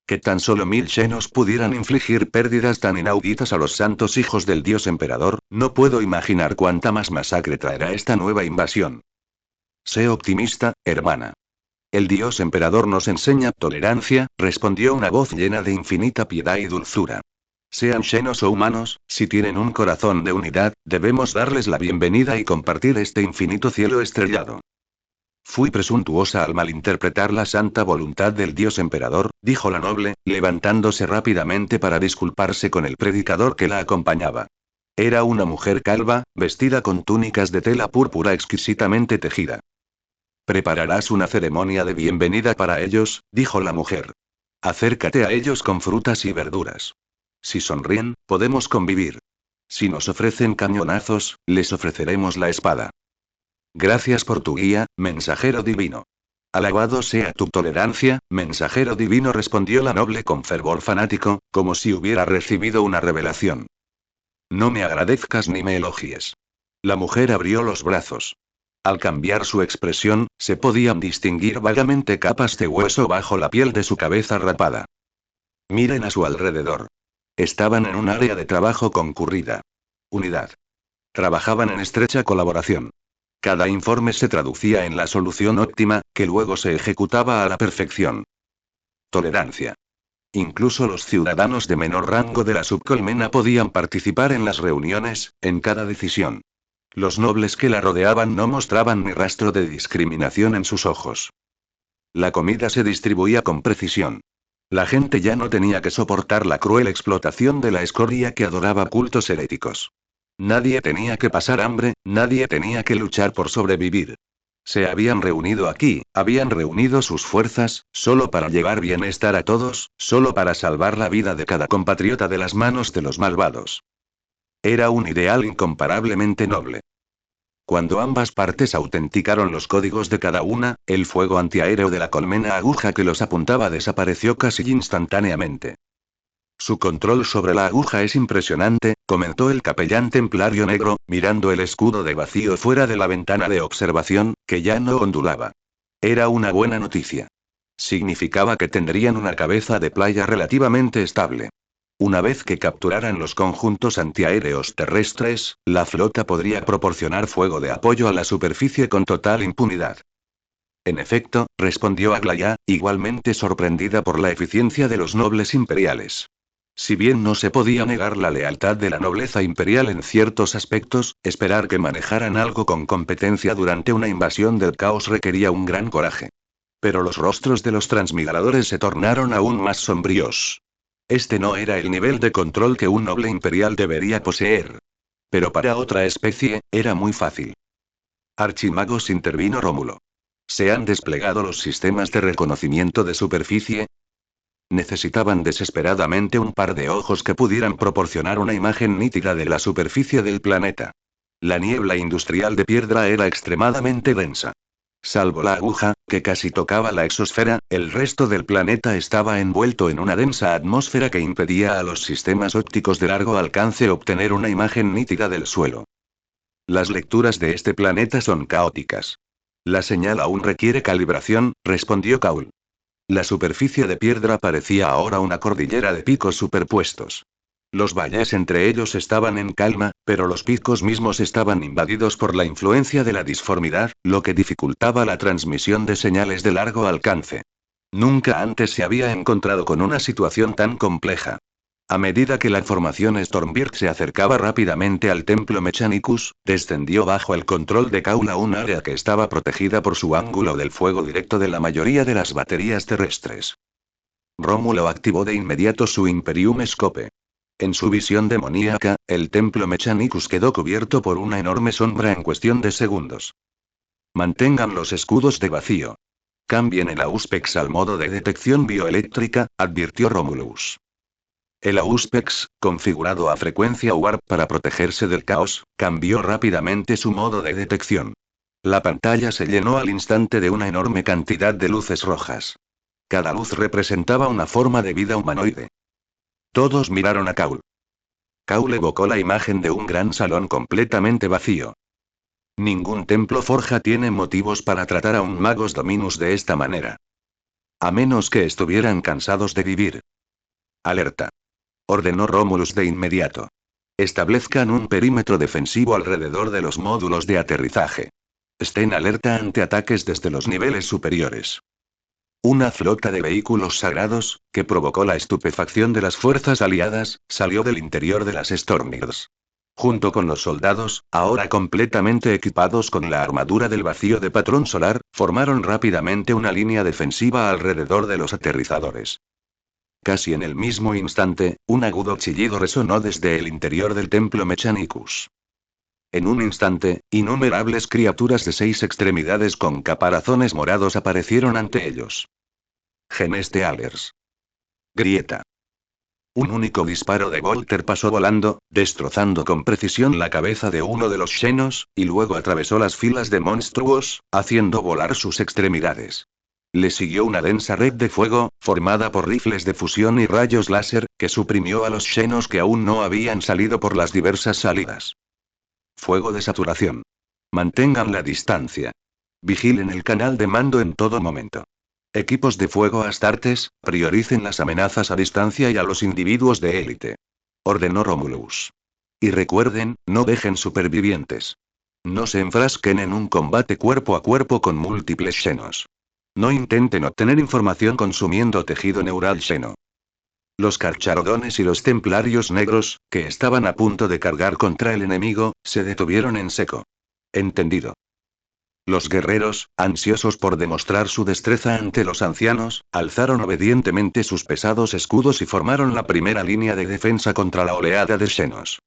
Que tan solo 1000 xenos pudieran infligir pérdidas tan inauditas a los santos hijos del dios emperador, no puedo imaginar cuánta más masacre traerá esta nueva invasión. Sé optimista, hermana. El dios emperador nos enseña tolerancia, respondió una voz llena de infinita piedad y dulzura. Sean xenos o humanos, si tienen un corazón de unidad, debemos darles la bienvenida y compartir este infinito cielo estrellado. Fui presuntuosa al malinterpretar la santa voluntad del dios emperador, dijo la noble, levantándose rápidamente para disculparse con el predicador que la acompañaba. Era una mujer calva, vestida con túnicas de tela púrpura exquisitamente tejida. Prepararás una ceremonia de bienvenida para ellos, dijo la mujer. Acércate a ellos con frutas y verduras. Si sonríen, podemos convivir. Si nos ofrecen cañonazos, les ofreceremos la espada. Gracias por tu guía, mensajero divino. Alabado sea tu tolerancia, mensajero divino, respondió la noble con fervor fanático, como si hubiera recibido una revelación. No me agradezcas ni me elogies. La mujer abrió los brazos. Al cambiar su expresión, se podían distinguir vagamente capas de hueso bajo la piel de su cabeza rapada. Miren a su alrededor. Estaban en un área de trabajo concurrida. Unidad. Trabajaban en estrecha colaboración. Cada informe se traducía en la solución óptima, que luego se ejecutaba a la perfección. Tolerancia. Incluso los ciudadanos de menor rango de la subcolmena podían participar en las reuniones, en cada decisión. Los nobles que la rodeaban no mostraban ni rastro de discriminación en sus ojos. La comida se distribuía con precisión. La gente ya no tenía que soportar la cruel explotación de la escoria que adoraba cultos heréticos. Nadie tenía que pasar hambre, nadie tenía que luchar por sobrevivir. Se habían reunido aquí, habían reunido sus fuerzas, solo para llevar bienestar a todos, solo para salvar la vida de cada compatriota de las manos de los malvados. Era un ideal incomparablemente noble. Cuando ambas partes autenticaron los códigos de cada una, el fuego antiaéreo de la colmena aguja que los apuntaba desapareció casi instantáneamente. Su control sobre la aguja es impresionante, comentó el capellán templario negro, mirando el escudo de vacío fuera de la ventana de observación, que ya no ondulaba. Era una buena noticia. Significaba que tendrían una cabeza de playa relativamente estable. Una vez que capturaran los conjuntos antiaéreos terrestres, la flota podría proporcionar fuego de apoyo a la superficie con total impunidad. En efecto, respondió Aglaya, igualmente sorprendida por la eficiencia de los nobles imperiales. Si bien no se podía negar la lealtad de la nobleza imperial en ciertos aspectos, esperar que manejaran algo con competencia durante una invasión del caos requería un gran coraje. Pero los rostros de los transmigradores se tornaron aún más sombríos. Este no era el nivel de control que un noble imperial debería poseer. Pero para otra especie, era muy fácil. Archimagos, intervino Rómulo. ¿Se han desplegado los sistemas de reconocimiento de superficie? Necesitaban desesperadamente un par de ojos que pudieran proporcionar una imagen nítida de la superficie del planeta. La niebla industrial de piedra era extremadamente densa. Salvo la aguja, que casi tocaba la exosfera, el resto del planeta estaba envuelto en una densa atmósfera que impedía a los sistemas ópticos de largo alcance obtener una imagen nítida del suelo. Las lecturas de este planeta son caóticas. La señal aún requiere calibración, respondió Kaul. La superficie de piedra parecía ahora una cordillera de picos superpuestos. Los valles entre ellos estaban en calma, pero los picos mismos estaban invadidos por la influencia de la disformidad, lo que dificultaba la transmisión de señales de largo alcance. Nunca antes se había encontrado con una situación tan compleja. A medida que la formación Stormbird se acercaba rápidamente al templo Mechanicus, descendió bajo el control de Kaul a un área que estaba protegida por su ángulo del fuego directo de la mayoría de las baterías terrestres. Rómulo activó de inmediato su Imperium Scope. En su visión demoníaca, el templo Mechanicus quedó cubierto por una enorme sombra en cuestión de segundos. Mantengan los escudos de vacío. Cambien el Auspex al modo de detección bioeléctrica, advirtió Romulus. El Auspex, configurado a frecuencia Warp para protegerse del caos, cambió rápidamente su modo de detección. La pantalla se llenó al instante de una enorme cantidad de luces rojas. Cada luz representaba una forma de vida humanoide. Todos miraron a Kaul. Kaul evocó la imagen de un gran salón completamente vacío. Ningún templo forja tiene motivos para tratar a un magos dominus de esta manera. A menos que estuvieran cansados de vivir. Alerta. Ordenó Romulus de inmediato. Establezcan un perímetro defensivo alrededor de los módulos de aterrizaje. Estén alerta ante ataques desde los niveles superiores. Una flota de vehículos sagrados, que provocó la estupefacción de las fuerzas aliadas, salió del interior de las Stormbirds. Junto con los soldados, ahora completamente equipados con la armadura del vacío de patrón solar, formaron rápidamente una línea defensiva alrededor de los aterrizadores. Casi en el mismo instante, un agudo chillido resonó desde el interior del templo Mechanicus. En un instante, innumerables criaturas de 6 extremidades con caparazones morados aparecieron ante ellos. Genestealers. Grieta. Un único disparo de Volter pasó volando, destrozando con precisión la cabeza de uno de los Xenos, y luego atravesó las filas de monstruos, haciendo volar sus extremidades. Le siguió una densa red de fuego, formada por rifles de fusión y rayos láser, que suprimió a los Xenos que aún no habían salido por las diversas salidas. Fuego de saturación. Mantengan la distancia. Vigilen el canal de mando en todo momento. Equipos de fuego Astartes, prioricen las amenazas a distancia y a los individuos de élite. Ordenó Romulus. Y recuerden, no dejen supervivientes. No se enfrasquen en un combate cuerpo a cuerpo con múltiples Xenos. No intenten obtener información consumiendo tejido neural Xeno. Los carcharodones y los templarios negros, que estaban a punto de cargar contra el enemigo, se detuvieron en seco. Entendido. Los guerreros, ansiosos por demostrar su destreza ante los ancianos, alzaron obedientemente sus pesados escudos y formaron la primera línea de defensa contra la oleada de Xenos.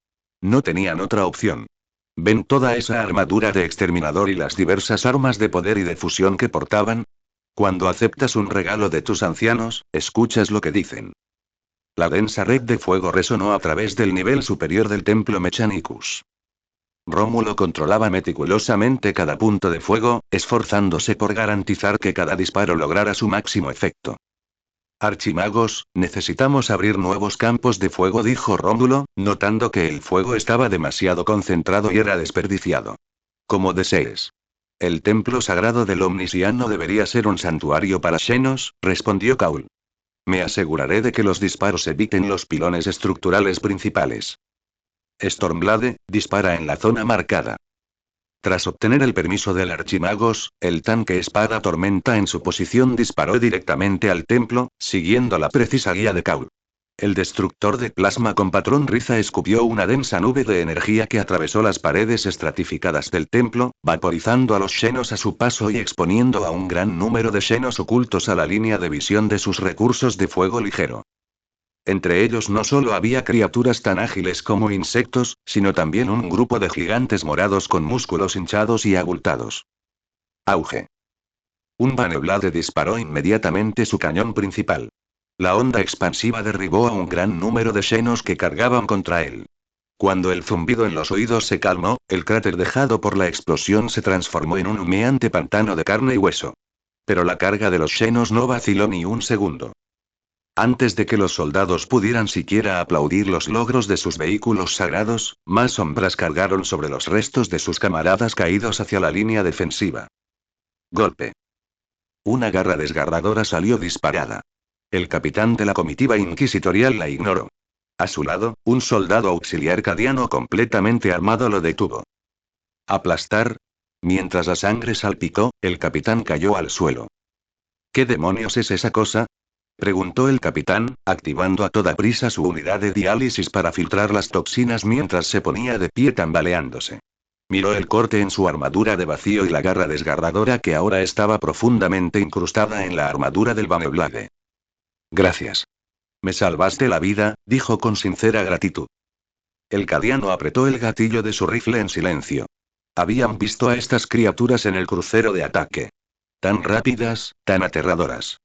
No tenían otra opción. ¿Ven toda esa armadura de exterminador y las diversas armas de poder y de fusión que portaban? Cuando aceptas un regalo de tus ancianos, escuchas lo que dicen. La densa red de fuego resonó a través del nivel superior del templo Mechanicus. Rómulo controlaba meticulosamente cada punto de fuego, esforzándose por garantizar que cada disparo lograra su máximo efecto. Archimagos, necesitamos abrir nuevos campos de fuego, dijo Rómulo, notando que el fuego estaba demasiado concentrado y era desperdiciado. Como desees. El templo sagrado del Omnisiano debería ser un santuario para Xenos, respondió Kaul. Me aseguraré de que los disparos eviten los pilones estructurales principales. Stormblade, dispara en la zona marcada. Tras obtener el permiso del Archimagos, el tanque espada tormenta en su posición disparó directamente al templo, siguiendo la precisa guía de Kaul. El destructor de plasma con patrón Riza escupió una densa nube de energía que atravesó las paredes estratificadas del templo, vaporizando a los Xenos a su paso y exponiendo a un gran número de Xenos ocultos a la línea de visión de sus recursos de fuego ligero. Entre ellos no solo había criaturas tan ágiles como insectos, sino también un grupo de gigantes morados con músculos hinchados y abultados. Auge. Un Baneblade disparó inmediatamente su cañón principal. La onda expansiva derribó a un gran número de Xenos que cargaban contra él. Cuando el zumbido en los oídos se calmó, el cráter dejado por la explosión se transformó en un humeante pantano de carne y hueso. Pero la carga de los Xenos no vaciló ni un segundo. Antes de que los soldados pudieran siquiera aplaudir los logros de sus vehículos sagrados, más sombras cargaron sobre los restos de sus camaradas caídos hacia la línea defensiva. Golpe. Una garra desgarradora salió disparada. El capitán de la comitiva inquisitorial la ignoró. A su lado, un soldado auxiliar cadiano completamente armado lo detuvo. Aplastar. Mientras la sangre salpicó, el capitán cayó al suelo. ¿Qué demonios es esa cosa?, preguntó el capitán, activando a toda prisa su unidad de diálisis para filtrar las toxinas mientras se ponía de pie tambaleándose. Miró el corte en su armadura de vacío y la garra desgarradora que ahora estaba profundamente incrustada en la armadura del Baneblade. Gracias. Me salvaste la vida, dijo con sincera gratitud. El cadiano apretó el gatillo de su rifle en silencio. Habían visto a estas criaturas en el crucero de ataque. Tan rápidas, tan aterradoras.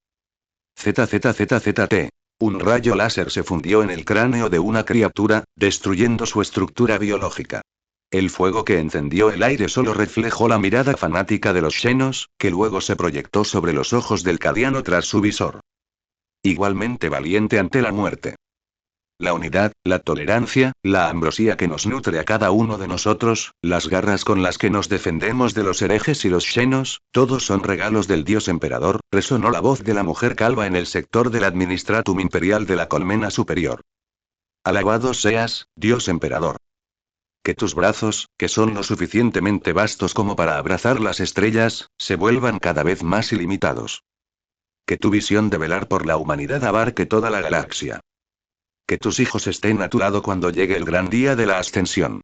ZZZZT. Un rayo láser se fundió en el cráneo de una criatura, destruyendo su estructura biológica. El fuego que encendió el aire solo reflejó la mirada fanática de los Xenos, que luego se proyectó sobre los ojos del cadiano tras su visor. Igualmente valiente ante la muerte. La unidad, la tolerancia, la ambrosía que nos nutre a cada uno de nosotros, las garras con las que nos defendemos de los herejes y los Xenos, todos son regalos del dios emperador, resonó la voz de la mujer calva en el sector del administratum imperial de la colmena superior. Alabado seas, dios emperador. Que tus brazos, que son lo suficientemente vastos como para abrazar las estrellas, se vuelvan cada vez más ilimitados. Que tu visión de velar por la humanidad abarque toda la galaxia. Que tus hijos estén a tu lado cuando llegue el gran día de la ascensión.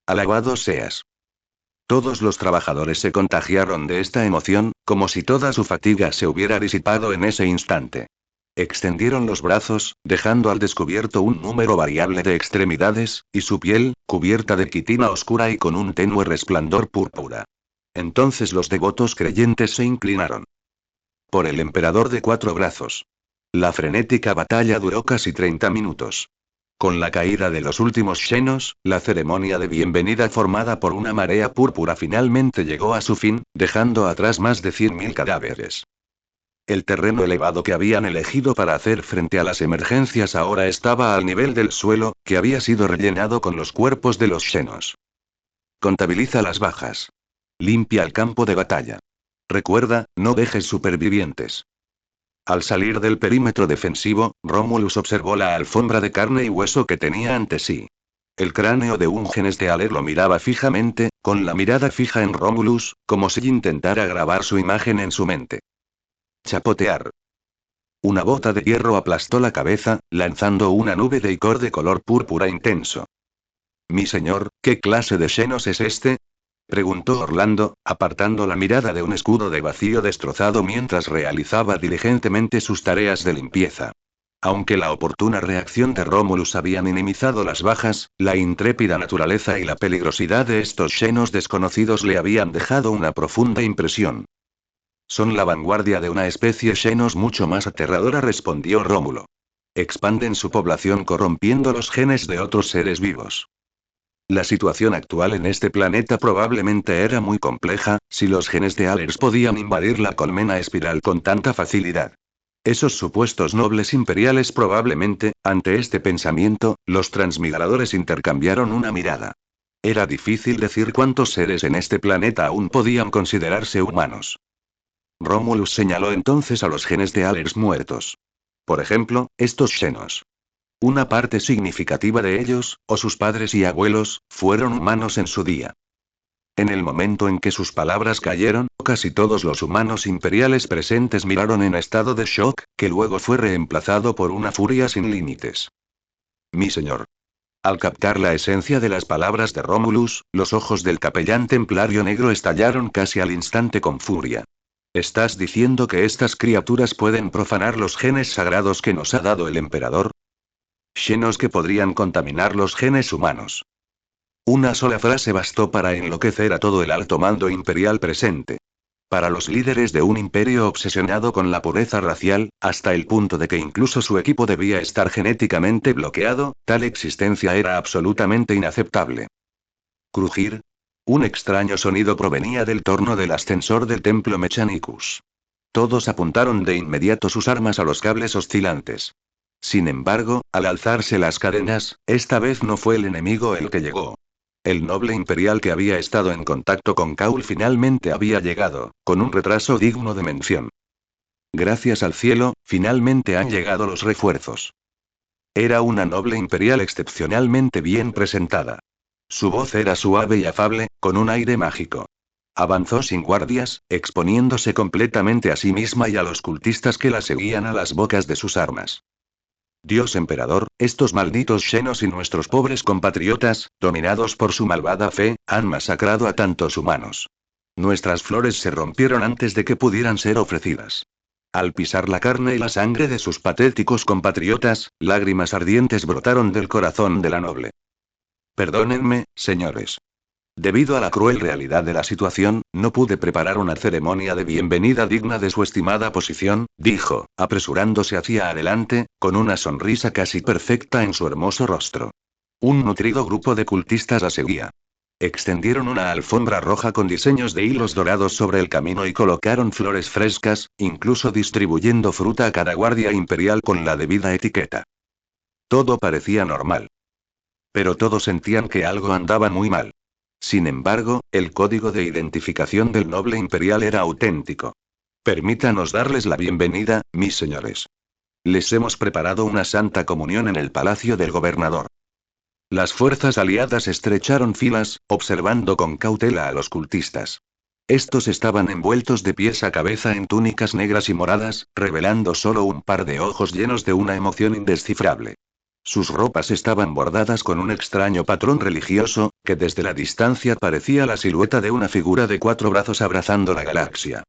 Alabado seas. Todos los trabajadores se contagiaron de esta emoción, como si toda su fatiga se hubiera disipado en ese instante. Extendieron los brazos, dejando al descubierto un número variable de extremidades, y su piel, cubierta de quitina oscura y con un tenue resplandor púrpura. Entonces los devotos creyentes se inclinaron. Por el emperador de 4 brazos. La frenética batalla duró casi 30 minutos. Con la caída de los últimos Xenos, la ceremonia de bienvenida formada por una marea púrpura finalmente llegó a su fin, dejando atrás más de 100.000 cadáveres. El terreno elevado que habían elegido para hacer frente a las emergencias ahora estaba al nivel del suelo, que había sido rellenado con los cuerpos de los Xenos. Contabiliza las bajas. Limpia el campo de batalla. Recuerda, no dejes supervivientes. Al salir del perímetro defensivo, Romulus observó la alfombra de carne y hueso que tenía ante sí. El cráneo de un genestealer lo miraba fijamente, con la mirada fija en Romulus, como si intentara grabar su imagen en su mente. Chapotear. Una bota de hierro aplastó la cabeza, lanzando una nube de icor de color púrpura intenso. Mi señor, ¿qué clase de Xenos es este?, preguntó Orlando, apartando la mirada de un escudo de vacío destrozado mientras realizaba diligentemente sus tareas de limpieza. Aunque la oportuna reacción de Romulus había minimizado las bajas, la intrépida naturaleza y la peligrosidad de estos Xenos desconocidos le habían dejado una profunda impresión. Son la vanguardia de una especie Xenos mucho más aterradora, respondió Rómulo. Expanden su población corrompiendo los genes de otros seres vivos. La situación actual en este planeta probablemente era muy compleja, si los genestealers podían invadir la colmena espiral con tanta facilidad. Esos supuestos nobles imperiales probablemente, ante este pensamiento, los transmigradores intercambiaron una mirada. Era difícil decir cuántos seres en este planeta aún podían considerarse humanos. Romulus señaló entonces a los genestealers muertos. Por ejemplo, estos Xenos. Una parte significativa de ellos, o sus padres y abuelos, fueron humanos en su día. En el momento en que sus palabras cayeron, casi todos los humanos imperiales presentes miraron en estado de shock, que luego fue reemplazado por una furia sin límites. Mi señor. Al captar la esencia de las palabras de Romulus, los ojos del capellán templario negro estallaron casi al instante con furia. ¿Estás diciendo que estas criaturas pueden profanar los genes sagrados que nos ha dado el emperador? Xenos que podrían contaminar los genes humanos. Una sola frase bastó para enloquecer a todo el alto mando imperial presente. Para los líderes de un imperio obsesionado con la pureza racial, hasta el punto de que incluso su equipo debía estar genéticamente bloqueado, tal existencia era absolutamente inaceptable. Crujir. Un extraño sonido provenía del torno del ascensor del templo Mechanicus. Todos apuntaron de inmediato sus armas a los cables oscilantes. Sin embargo, al alzarse las cadenas, esta vez no fue el enemigo el que llegó. El noble imperial que había estado en contacto con Kaul finalmente había llegado, con un retraso digno de mención. Gracias al cielo, finalmente han llegado los refuerzos. Era una noble imperial excepcionalmente bien presentada. Su voz era suave y afable, con un aire mágico. Avanzó sin guardias, exponiéndose completamente a sí misma y a los cultistas que la seguían a las bocas de sus armas. Dios emperador, estos malditos xenos y nuestros pobres compatriotas, dominados por su malvada fe, han masacrado a tantos humanos. Nuestras flores se rompieron antes de que pudieran ser ofrecidas. Al pisar la carne y la sangre de sus patéticos compatriotas, lágrimas ardientes brotaron del corazón de la noble. Perdónenme, señores. Debido a la cruel realidad de la situación, no pude preparar una ceremonia de bienvenida digna de su estimada posición, dijo, apresurándose hacia adelante, con una sonrisa casi perfecta en su hermoso rostro. Un nutrido grupo de cultistas la seguía. Extendieron una alfombra roja con diseños de hilos dorados sobre el camino y colocaron flores frescas, incluso distribuyendo fruta a cada guardia imperial con la debida etiqueta. Todo parecía normal. Pero todos sentían que algo andaba muy mal. Sin embargo, el código de identificación del noble imperial era auténtico. Permítanos darles la bienvenida, mis señores. Les hemos preparado una santa comunión en el palacio del gobernador. Las fuerzas aliadas estrecharon filas, observando con cautela a los cultistas. Estos estaban envueltos de pies a cabeza en túnicas negras y moradas, revelando solo un par de ojos llenos de una emoción indescifrable. Sus ropas estaban bordadas con un extraño patrón religioso, que desde la distancia parecía la silueta de una figura de 4 brazos abrazando la galaxia.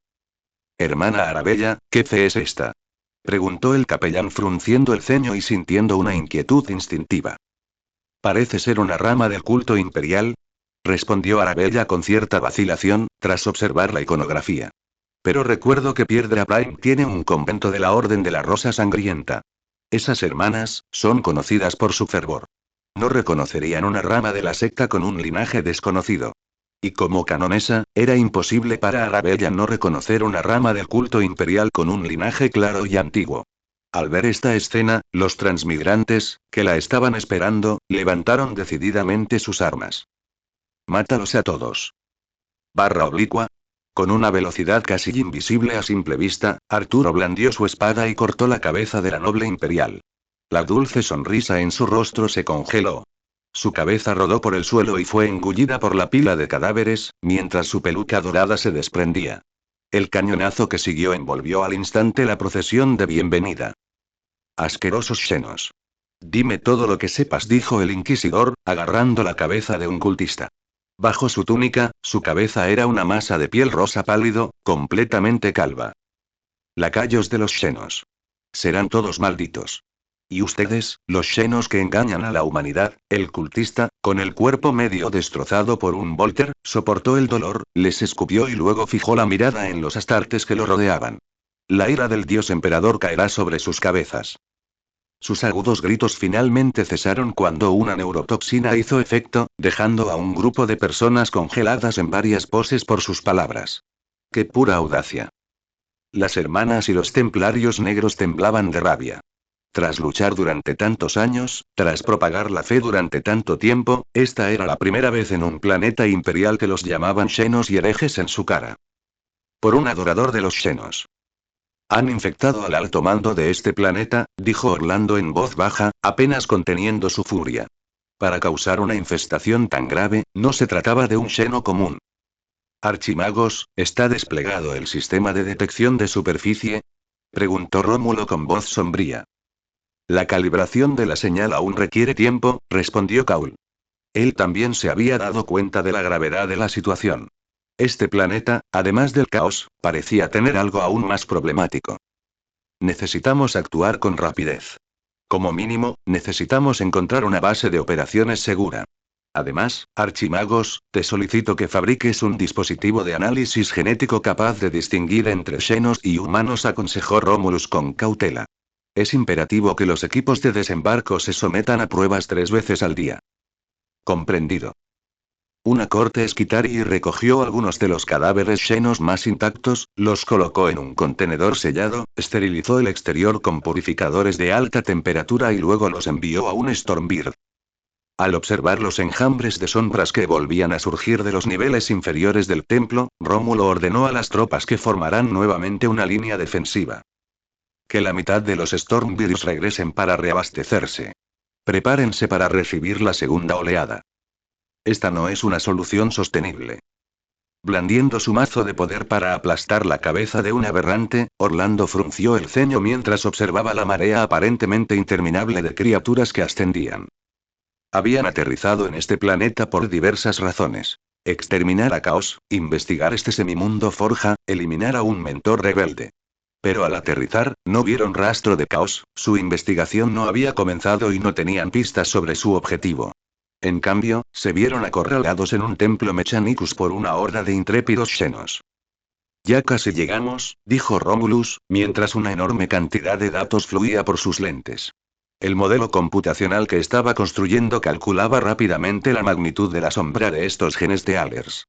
Hermana Arabella, ¿qué fe es esta? Preguntó el capellán frunciendo el ceño y sintiendo una inquietud instintiva. Parece ser una rama del culto imperial, respondió Arabella con cierta vacilación, tras observar la iconografía. Pero recuerdo que Piedra Prime tiene un convento de la Orden de la Rosa Sangrienta. Esas hermanas, son conocidas por su fervor. No reconocerían una rama de la secta con un linaje desconocido. Y como canonesa, era imposible para Arabella no reconocer una rama del culto imperial con un linaje claro y antiguo. Al ver esta escena, los transmigrantes, que la estaban esperando, levantaron decididamente sus armas. Mátalos a todos. Barra oblicua. Con una velocidad casi invisible a simple vista, Arturo blandió su espada y cortó la cabeza de la noble imperial. La dulce sonrisa en su rostro se congeló. Su cabeza rodó por el suelo y fue engullida por la pila de cadáveres, mientras su peluca dorada se desprendía. El cañonazo que siguió envolvió al instante la procesión de bienvenida. Asquerosos xenos. Dime todo lo que sepas, dijo el inquisidor, agarrando la cabeza de un cultista. Bajo su túnica, su cabeza era una masa de piel rosa pálido, completamente calva. Lacayos de los xenos. Serán todos malditos. Y ustedes, los xenos que engañan a la humanidad, el cultista, con el cuerpo medio destrozado por un volter, soportó el dolor, les escupió y luego fijó la mirada en los astartes que lo rodeaban. La ira del dios emperador caerá sobre sus cabezas. Sus agudos gritos finalmente cesaron cuando una neurotoxina hizo efecto, dejando a un grupo de personas congeladas en varias poses por sus palabras. ¡Qué pura audacia! Las hermanas y los templarios negros temblaban de rabia. Tras luchar durante tantos años, tras propagar la fe durante tanto tiempo, esta era la primera vez en un planeta imperial que los llamaban xenos y herejes en su cara. Por un adorador de los xenos. Han infectado al alto mando de este planeta, dijo Orlando en voz baja, apenas conteniendo su furia. Para causar una infestación tan grave, no se trataba de un xeno común. Archimagos, ¿está desplegado el sistema de detección de superficie? Preguntó Rómulo con voz sombría. La calibración de la señal aún requiere tiempo, respondió Kaul. Él también se había dado cuenta de la gravedad de la situación. Este planeta, además del caos, parecía tener algo aún más problemático. Necesitamos actuar con rapidez. Como mínimo, necesitamos encontrar una base de operaciones segura. Además, Archimagos, te solicito que fabriques un dispositivo de análisis genético capaz de distinguir entre xenos y humanos, aconsejó Romulus con cautela. Es imperativo que los equipos de desembarco se sometan a pruebas 3 veces al día. Comprendido. Una corte Esquitari recogió algunos de los cadáveres xenos más intactos, los colocó en un contenedor sellado, esterilizó el exterior con purificadores de alta temperatura y luego los envió a un Stormbird. Al observar los enjambres de sombras que volvían a surgir de los niveles inferiores del templo, Rómulo ordenó a las tropas que formaran nuevamente una línea defensiva. Que la mitad de los Stormbirds regresen para reabastecerse. Prepárense para recibir la segunda oleada. Esta no es una solución sostenible. Blandiendo su mazo de poder para aplastar la cabeza de un aberrante, Orlando frunció el ceño mientras observaba la marea aparentemente interminable de criaturas que ascendían. Habían aterrizado en este planeta por diversas razones. Exterminar a Caos, investigar este semimundo Forja, eliminar a un mentor rebelde. Pero al aterrizar, no vieron rastro de Caos, su investigación no había comenzado y no tenían pistas sobre su objetivo. En cambio, se vieron acorralados en un templo Mechanicus por una horda de intrépidos xenos. Ya casi llegamos, dijo Romulus, mientras una enorme cantidad de datos fluía por sus lentes. El modelo computacional que estaba construyendo calculaba rápidamente la magnitud de la sombra de estos genes de Allers.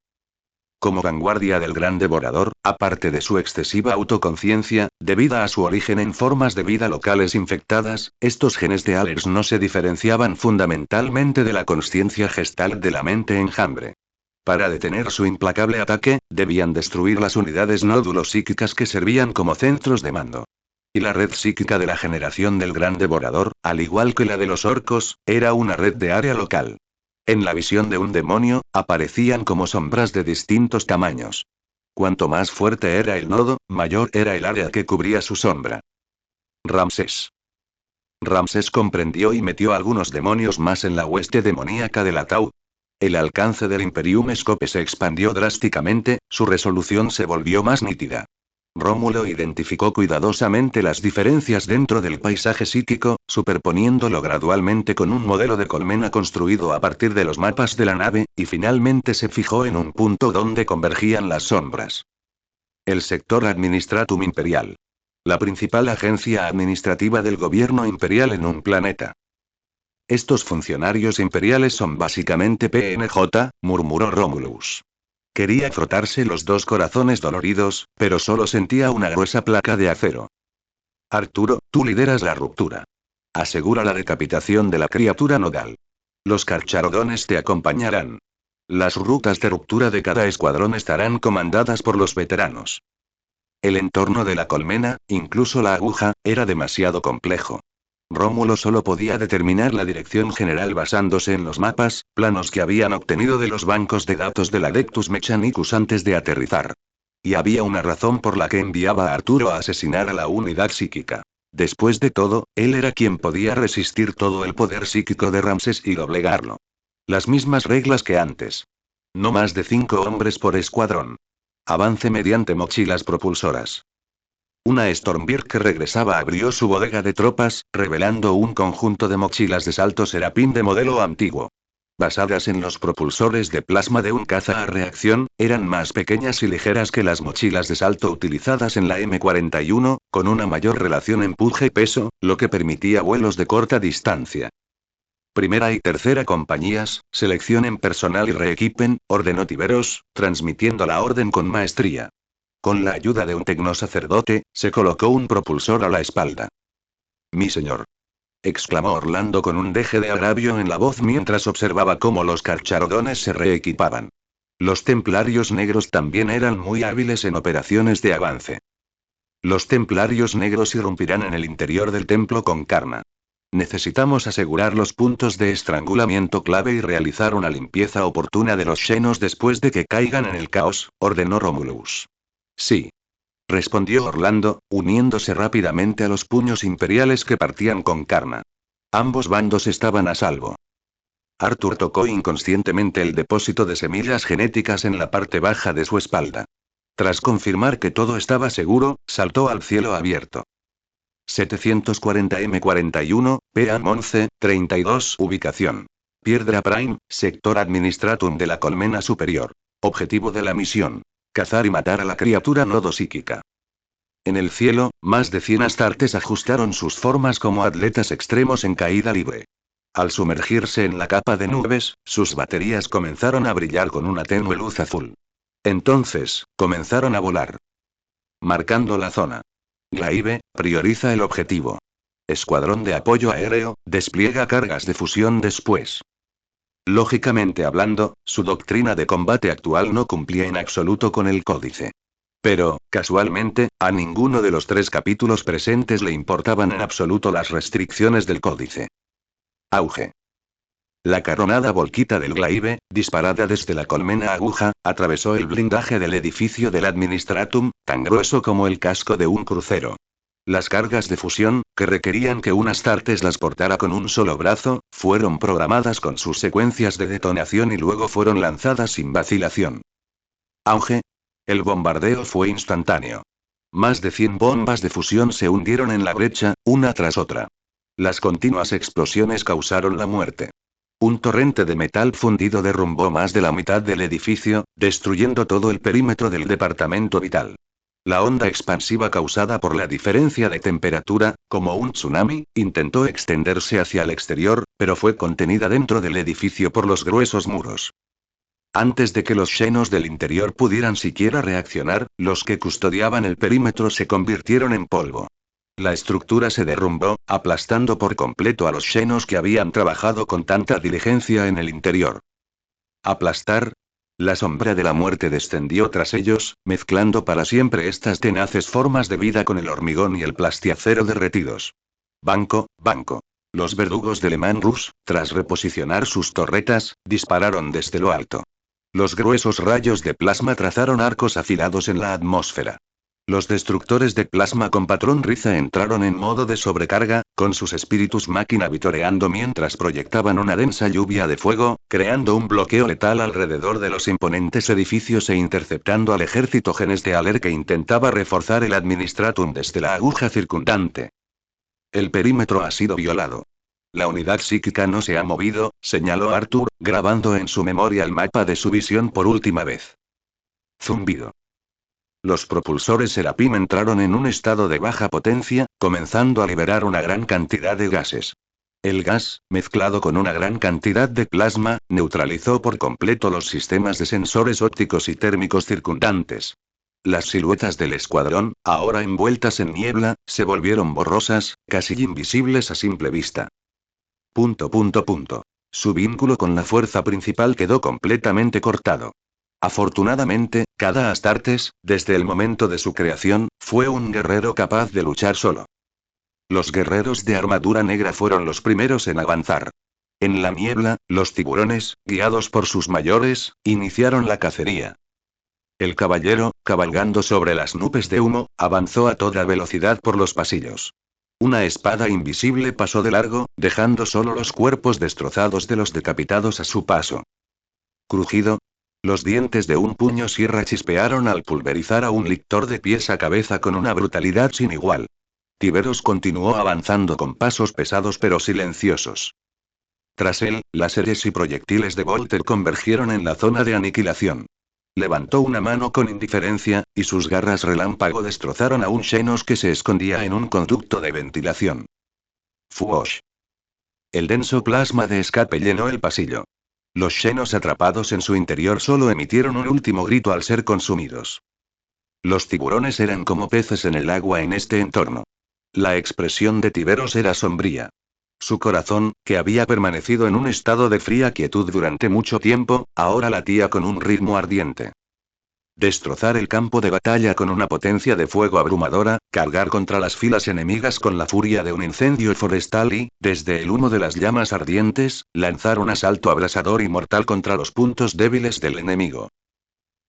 Como vanguardia del Gran Devorador, aparte de su excesiva autoconciencia, debida a su origen en formas de vida locales infectadas, estos genes de Allers no se diferenciaban fundamentalmente de la consciencia gestal de la mente enjambre. Para detener su implacable ataque, debían destruir las unidades nódulos psíquicas que servían como centros de mando. Y la red psíquica de la generación del Gran Devorador, al igual que la de los orcos, era una red de área local. En la visión de un demonio, aparecían como sombras de distintos tamaños. Cuanto más fuerte era el nodo, mayor era el área que cubría su sombra. Ramsés. Ramsés comprendió y metió algunos demonios más en la hueste demoníaca del ataúd. El alcance del Imperium Scope se expandió drásticamente, su resolución se volvió más nítida. Rómulo identificó cuidadosamente las diferencias dentro del paisaje psíquico, superponiéndolo gradualmente con un modelo de colmena construido a partir de los mapas de la nave, y finalmente se fijó en un punto donde convergían las sombras. El sector Administratum Imperial. La principal agencia administrativa del gobierno imperial en un planeta. Estos funcionarios imperiales son básicamente PNJ, murmuró Romulus. Quería frotarse los dos corazones doloridos, pero solo sentía una gruesa placa de acero. Arturo, tú lideras la ruptura. Asegura la decapitación de la criatura nodal. Los carcharodones te acompañarán. Las rutas de ruptura de cada escuadrón estarán comandadas por los veteranos. El entorno de la colmena, incluso la aguja, era demasiado complejo. Rómulo solo podía determinar la dirección general basándose en los mapas, planos que habían obtenido de los bancos de datos del Adeptus Mechanicus antes de aterrizar. Y había una razón por la que enviaba a Arturo a asesinar a la unidad psíquica. Después de todo, él era quien podía resistir todo el poder psíquico de Ramsés y doblegarlo. Las mismas reglas que antes. No más de 5 hombres por escuadrón. Avance mediante mochilas propulsoras. Una Stormbird que regresaba abrió su bodega de tropas, revelando un conjunto de mochilas de salto Serapín de modelo antiguo. Basadas en los propulsores de plasma de un caza a reacción, eran más pequeñas y ligeras que las mochilas de salto utilizadas en la M41, con una mayor relación empuje-peso, lo que permitía vuelos de corta distancia. Primera y tercera compañías, seleccionen personal y reequipen, ordenó Tiberos, transmitiendo la orden con maestría. Con la ayuda de un tecnosacerdote, se colocó un propulsor a la espalda. Mi señor. Exclamó Orlando con un deje de agravio en la voz mientras observaba cómo los carcharodones se reequipaban. Los templarios negros también eran muy hábiles en operaciones de avance. Los templarios negros irrumpirán en el interior del templo con Karna. Necesitamos asegurar los puntos de estrangulamiento clave y realizar una limpieza oportuna de los Xenos después de que caigan en el caos, ordenó Romulus. Sí. Respondió Orlando, uniéndose rápidamente a los puños imperiales que partían con Karna. Ambos bandos estaban a salvo. Arthur tocó inconscientemente el depósito de semillas genéticas en la parte baja de su espalda. Tras confirmar que todo estaba seguro, saltó al cielo abierto. 740 M41, PAM 11, 32. Ubicación. Piedra Prime, sector Administratum de la Colmena Superior. Objetivo de la misión. Cazar y matar a la criatura nodo psíquica. En el cielo, más de 100 astartes ajustaron sus formas como atletas extremos en caída libre. Al sumergirse en la capa de nubes, sus baterías comenzaron a brillar con una tenue luz azul. Entonces, comenzaron a volar. Marcando la zona. Glaive, prioriza el objetivo. Escuadrón de apoyo aéreo, despliega cargas de fusión después. Lógicamente hablando, su doctrina de combate actual no cumplía en absoluto con el códice. Pero, casualmente, a ninguno de los 3 capítulos presentes le importaban en absoluto las restricciones del códice. Auge. La caronada volquita del Glaive, disparada desde la colmena aguja, atravesó el blindaje del edificio del Administratum, tan grueso como el casco de un crucero. Las cargas de fusión, que requerían que un Astartes las portara con un solo brazo, fueron programadas con sus secuencias de detonación y luego fueron lanzadas sin vacilación. Auge. El bombardeo fue instantáneo. Más de 100 bombas de fusión se hundieron en la brecha, una tras otra. Las continuas explosiones causaron la muerte. Un torrente de metal fundido derrumbó más de la mitad del edificio, destruyendo todo el perímetro del departamento vital. La onda expansiva causada por la diferencia de temperatura, como un tsunami, intentó extenderse hacia el exterior, pero fue contenida dentro del edificio por los gruesos muros. Antes de que los Xenos del interior pudieran siquiera reaccionar, los que custodiaban el perímetro se convirtieron en polvo. La estructura se derrumbó, aplastando por completo a los Xenos que habían trabajado con tanta diligencia en el interior. Aplastar. La sombra de la muerte descendió tras ellos, mezclando para siempre estas tenaces formas de vida con el hormigón y el plastiacero derretidos. Banco. Los verdugos de Le Mans Rouge, tras reposicionar sus torretas, dispararon desde lo alto. Los gruesos rayos de plasma trazaron arcos afilados en la atmósfera. Los destructores de plasma con patrón Riza entraron en modo de sobrecarga, con sus espíritus máquina vitoreando mientras proyectaban una densa lluvia de fuego, creando un bloqueo letal alrededor de los imponentes edificios e interceptando al ejército Genes de Aler que intentaba reforzar el Administratum desde la aguja circundante. El perímetro ha sido violado. La unidad psíquica no se ha movido, señaló Arthur, grabando en su memoria el mapa de su visión por última vez. Zumbido. Los propulsores Serapim entraron en un estado de baja potencia, comenzando a liberar una gran cantidad de gases. El gas, mezclado con una gran cantidad de plasma, neutralizó por completo los sistemas de sensores ópticos y térmicos circundantes. Las siluetas del escuadrón, ahora envueltas en niebla, se volvieron borrosas, casi invisibles a simple vista. Su vínculo con la fuerza principal quedó completamente cortado. Afortunadamente, cada Astartes, desde el momento de su creación, fue un guerrero capaz de luchar solo. Los guerreros de armadura negra fueron los primeros en avanzar. En la niebla, los tiburones, guiados por sus mayores, iniciaron la cacería. El caballero, cabalgando sobre las nubes de humo, avanzó a toda velocidad por los pasillos. Una espada invisible pasó de largo, dejando solo los cuerpos destrozados de los decapitados a su paso. Crujido. Los dientes de un puño sierra chispearon al pulverizar a un lictor de pies a cabeza con una brutalidad sin igual. Tiberos continuó avanzando con pasos pesados pero silenciosos. Tras él, láseres y proyectiles de Volter convergieron en la zona de aniquilación. Levantó una mano con indiferencia, y sus garras relámpago destrozaron a un Xenos que se escondía en un conducto de ventilación. Fuosh. El denso plasma de escape llenó el pasillo. Los Xenos atrapados en su interior solo emitieron un último grito al ser consumidos. Los tiburones eran como peces en el agua en este entorno. La expresión de Tiberos era sombría. Su corazón, que había permanecido en un estado de fría quietud durante mucho tiempo, ahora latía con un ritmo ardiente. Destrozar el campo de batalla con una potencia de fuego abrumadora, cargar contra las filas enemigas con la furia de un incendio forestal y, desde el humo de las llamas ardientes, lanzar un asalto abrasador y mortal contra los puntos débiles del enemigo.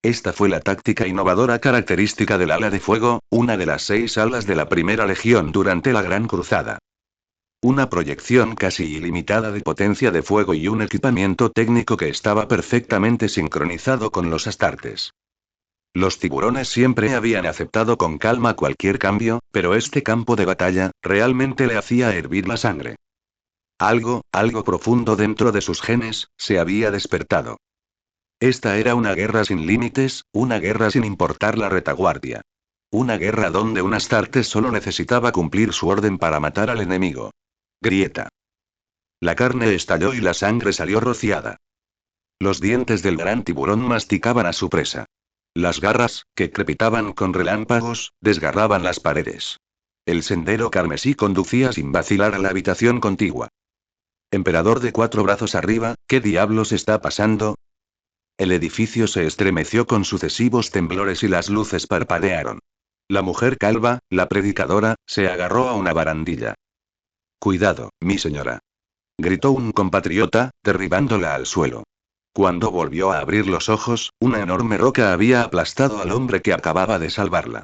Esta fue la táctica innovadora característica del ala de fuego, una de las 6 alas de la Primera Legión durante la Gran Cruzada. Una proyección casi ilimitada de potencia de fuego y un equipamiento técnico que estaba perfectamente sincronizado con los astartes. Los tiburones siempre habían aceptado con calma cualquier cambio, pero este campo de batalla, realmente le hacía hervir la sangre. Algo profundo dentro de sus genes, se había despertado. Esta era una guerra sin límites, una guerra sin importar la retaguardia. Una guerra donde un astarte solo necesitaba cumplir su orden para matar al enemigo. Grieta. La carne estalló y la sangre salió rociada. Los dientes del gran tiburón masticaban a su presa. Las garras, que crepitaban con relámpagos, desgarraban las paredes. El sendero carmesí conducía sin vacilar a la habitación contigua. Emperador de 4 brazos arriba, ¿qué diablos está pasando? El edificio se estremeció con sucesivos temblores y las luces parpadearon. La mujer calva, la predicadora, se agarró a una barandilla. Cuidado, mi señora. Gritó un compatriota, derribándola al suelo. Cuando volvió a abrir los ojos, una enorme roca había aplastado al hombre que acababa de salvarla.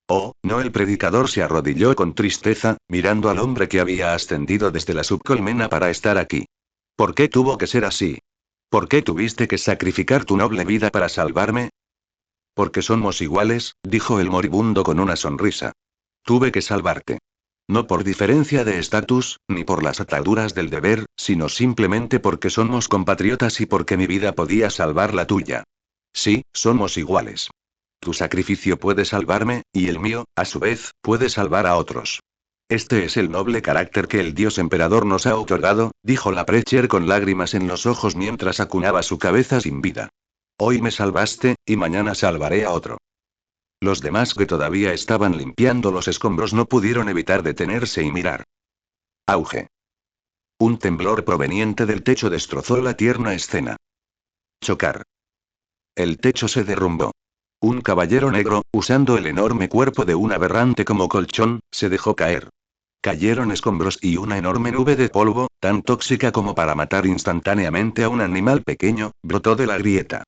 Oh, no, el predicador se arrodilló con tristeza, mirando al hombre que había ascendido desde la subcolmena para estar aquí. ¿Por qué tuvo que ser así? ¿Por qué tuviste que sacrificar tu noble vida para salvarme? Porque somos iguales, dijo el moribundo con una sonrisa. Tuve que salvarte. No por diferencia de estatus, ni por las ataduras del deber, sino simplemente porque somos compatriotas y porque mi vida podía salvar la tuya. Sí, somos iguales. Tu sacrificio puede salvarme, y el mío, a su vez, puede salvar a otros. Este es el noble carácter que el dios emperador nos ha otorgado, dijo la Precher con lágrimas en los ojos mientras acunaba su cabeza sin vida. Hoy me salvaste, y mañana salvaré a otro. Los demás que todavía estaban limpiando los escombros no pudieron evitar detenerse y mirar. Auge. Un temblor proveniente del techo destrozó la tierna escena. Chocar. El techo se derrumbó. Un caballero negro, usando el enorme cuerpo de un aberrante como colchón, se dejó caer. Cayeron escombros y una enorme nube de polvo, tan tóxica como para matar instantáneamente a un animal pequeño, brotó de la grieta.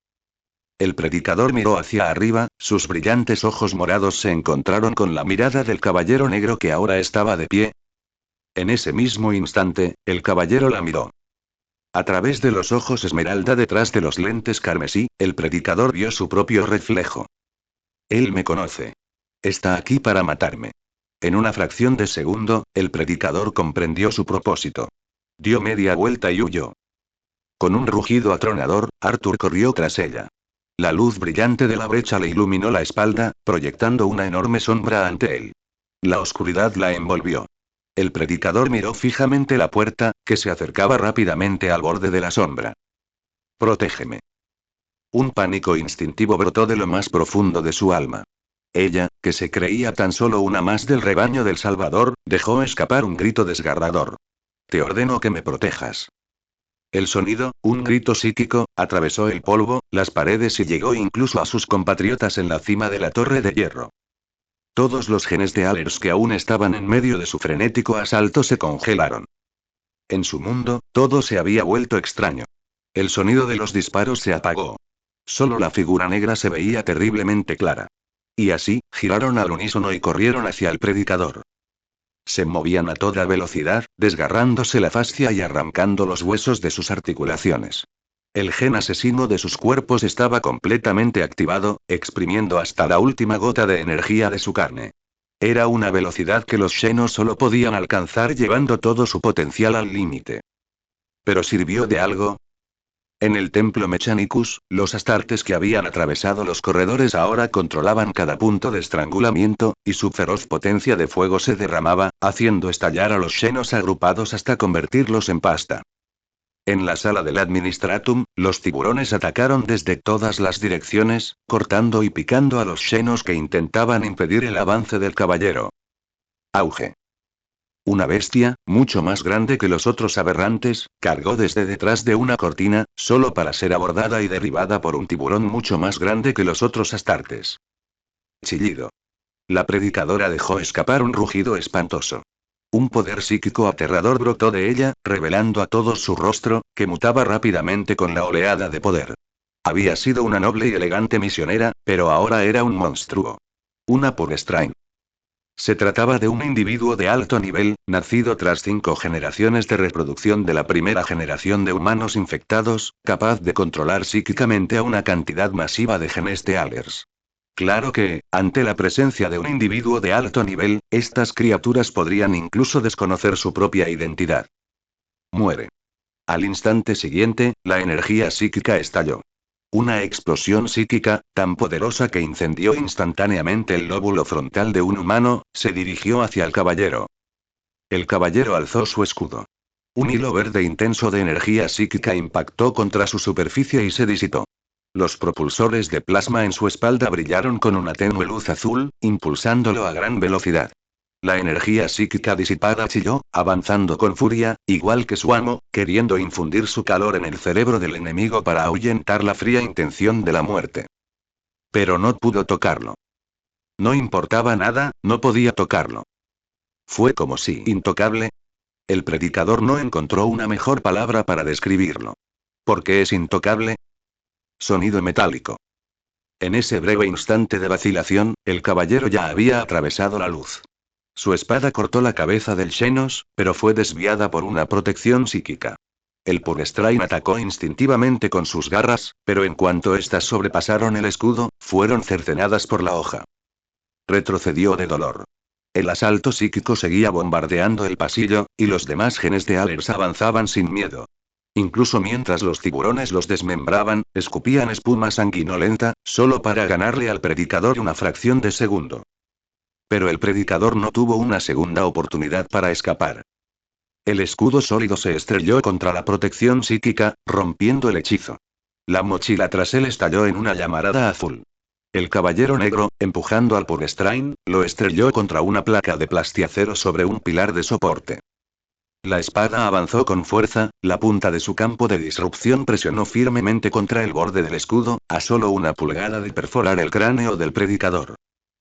El predicador miró hacia arriba, sus brillantes ojos morados se encontraron con la mirada del caballero negro que ahora estaba de pie. En ese mismo instante, el caballero la miró. A través de los ojos esmeralda detrás de los lentes carmesí, el predicador vio su propio reflejo. Él me conoce. Está aquí para matarme. En una fracción de segundo, el predicador comprendió su propósito. Dio media vuelta y huyó. Con un rugido atronador, Arthur corrió tras ella. La luz brillante de la brecha le iluminó la espalda, proyectando una enorme sombra ante él. La oscuridad la envolvió. El predicador miró fijamente la puerta, que se acercaba rápidamente al borde de la sombra. Protégeme. Un pánico instintivo brotó de lo más profundo de su alma. Ella, que se creía tan solo una más del rebaño del Salvador, dejó escapar un grito desgarrador. Te ordeno que me protejas. El sonido, un grito psíquico, atravesó el polvo, las paredes y llegó incluso a sus compatriotas en la cima de la torre de hierro. Todos los genes de Allers que aún estaban en medio de su frenético asalto se congelaron. En su mundo, todo se había vuelto extraño. El sonido de los disparos se apagó. Solo la figura negra se veía terriblemente clara. Y así, giraron al unísono y corrieron hacia el predicador. Se movían a toda velocidad, desgarrándose la fascia y arrancando los huesos de sus articulaciones. El gen asesino de sus cuerpos estaba completamente activado, exprimiendo hasta la última gota de energía de su carne. Era una velocidad que los Xenos solo podían alcanzar llevando todo su potencial al límite. ¿Pero sirvió de algo? En el templo Mechanicus, los astartes que habían atravesado los corredores ahora controlaban cada punto de estrangulamiento, y su feroz potencia de fuego se derramaba, haciendo estallar a los Xenos agrupados hasta convertirlos en pasta. En la sala del Administratum, los tiburones atacaron desde todas las direcciones, cortando y picando a los Xenos que intentaban impedir el avance del caballero. Auge. Una bestia, mucho más grande que los otros aberrantes, cargó desde detrás de una cortina, solo para ser abordada y derribada por un tiburón mucho más grande que los otros astartes. Chillido. La predicadora dejó escapar un rugido espantoso. Un poder psíquico aterrador brotó de ella, revelando a todos su rostro, que mutaba rápidamente con la oleada de poder. Había sido una noble y elegante misionera, pero ahora era un monstruo. Una Purstrain. Se trataba de un individuo de alto nivel, nacido tras 5 generaciones de reproducción de la primera generación de humanos infectados, capaz de controlar psíquicamente a una cantidad masiva de genes de Allers. Claro que, ante la presencia de un individuo de alto nivel, estas criaturas podrían incluso desconocer su propia identidad. Muere. Al instante siguiente, la energía psíquica estalló. Una explosión psíquica, tan poderosa que incendió instantáneamente el lóbulo frontal de un humano, se dirigió hacia el caballero. El caballero alzó su escudo. Un hilo verde intenso de energía psíquica impactó contra su superficie y se disipó. Los propulsores de plasma en su espalda brillaron con una tenue luz azul, impulsándolo a gran velocidad. La energía psíquica disipada chilló, avanzando con furia, igual que su amo, queriendo infundir su calor en el cerebro del enemigo para ahuyentar la fría intención de la muerte. Pero no pudo tocarlo. No importaba nada, no podía tocarlo. Fue como si intocable. El predicador no encontró una mejor palabra para describirlo. ¿Por qué es intocable? Sonido metálico. En ese breve instante de vacilación, el caballero ya había atravesado la luz. Su espada cortó la cabeza del Xenos, pero fue desviada por una protección psíquica. El Purstrain atacó instintivamente con sus garras, pero en cuanto éstas sobrepasaron el escudo, fueron cercenadas por la hoja. Retrocedió de dolor. El asalto psíquico seguía bombardeando el pasillo, y los demás genes de Allers avanzaban sin miedo. Incluso mientras los tiburones los desmembraban, escupían espuma sanguinolenta, solo para ganarle al predicador una fracción de segundo. Pero el predicador no tuvo una segunda oportunidad para escapar. El escudo sólido se estrelló contra la protección psíquica, rompiendo el hechizo. La mochila tras él estalló en una llamarada azul. El caballero negro, empujando al Purstrain, lo estrelló contra una placa de plastiacero sobre un pilar de soporte. La espada avanzó con fuerza, la punta de su campo de disrupción presionó firmemente contra el borde del escudo, a solo una pulgada de perforar el cráneo del predicador.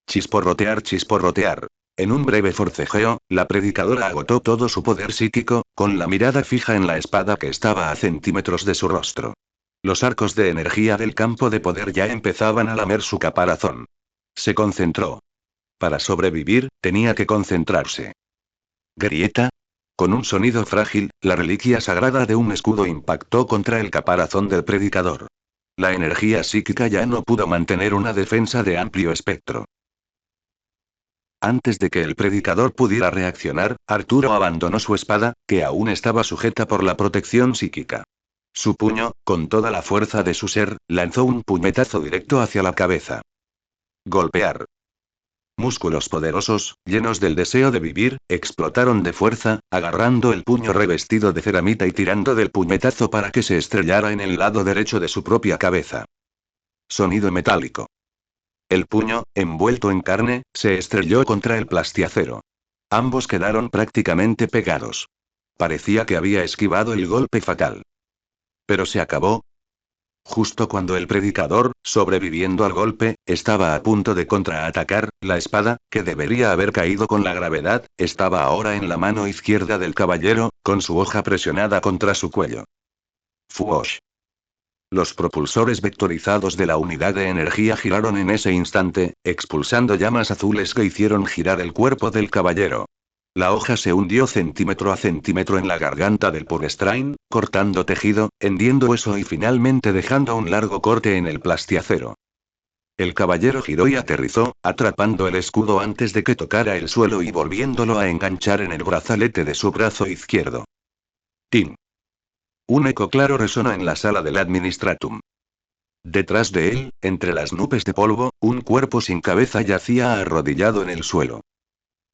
Chisporrotear, chisporrotear. En un breve forcejeo, la predicadora agotó todo su poder psíquico, con la mirada fija en la espada que estaba a centímetros de su rostro. Los arcos de energía del campo de poder ya empezaban a lamer su caparazón. Se concentró. Para sobrevivir, tenía que concentrarse. Grieta. Con un sonido frágil, la reliquia sagrada de un escudo impactó contra el caparazón del predicador. La energía psíquica ya no pudo mantener una defensa de amplio espectro. Antes de que el predicador pudiera reaccionar, Arturo abandonó su espada, que aún estaba sujeta por la protección psíquica. Su puño, con toda la fuerza de su ser, lanzó un puñetazo directo hacia la cabeza. Golpear. Músculos poderosos, llenos del deseo de vivir, explotaron de fuerza, agarrando el puño revestido de ceramita y tirando del puñetazo para que se estrellara en el lado derecho de su propia cabeza. Sonido metálico. El puño, envuelto en carne, se estrelló contra el plastiacero. Ambos quedaron prácticamente pegados. Parecía que había esquivado el golpe fatal. Pero se acabó. Justo cuando el predicador, sobreviviendo al golpe, estaba a punto de contraatacar, la espada, que debería haber caído con la gravedad, estaba ahora en la mano izquierda del caballero, con su hoja presionada contra su cuello. Fuosh. Los propulsores vectorizados de la unidad de energía giraron en ese instante, expulsando llamas azules que hicieron girar el cuerpo del caballero. La hoja se hundió centímetro a centímetro en la garganta del Purstrain, cortando tejido, hendiendo hueso y finalmente dejando un largo corte en el plastiacero. El caballero giró y aterrizó, atrapando el escudo antes de que tocara el suelo y volviéndolo a enganchar en el brazalete de su brazo izquierdo. ¡Tin! Un eco claro resonó en la sala del Administratum. Detrás de él, entre las nubes de polvo, un cuerpo sin cabeza yacía arrodillado en el suelo.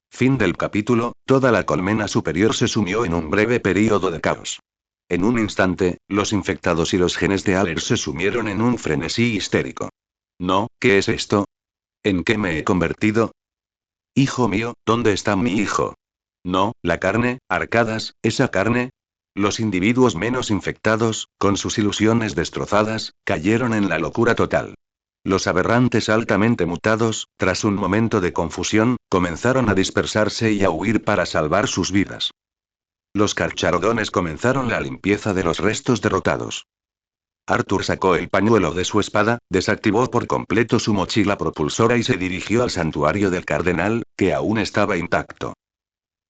Fin del capítulo. Toda la colmena superior se sumió en un breve período de caos. En un instante, los infectados y los genes de Allers se sumieron en un frenesí histérico. No, ¿qué es esto? ¿En qué me he convertido? Hijo mío, ¿dónde está mi hijo? No, la carne, Arcadas, esa carne. Los individuos menos infectados, con sus ilusiones destrozadas, cayeron en la locura total. Los aberrantes altamente mutados, tras un momento de confusión, comenzaron a dispersarse y a huir para salvar sus vidas. Los carcharodones comenzaron la limpieza de los restos derrotados. Arthur sacó el pañuelo de su espada, desactivó por completo su mochila propulsora y se dirigió al santuario del cardenal, que aún estaba intacto.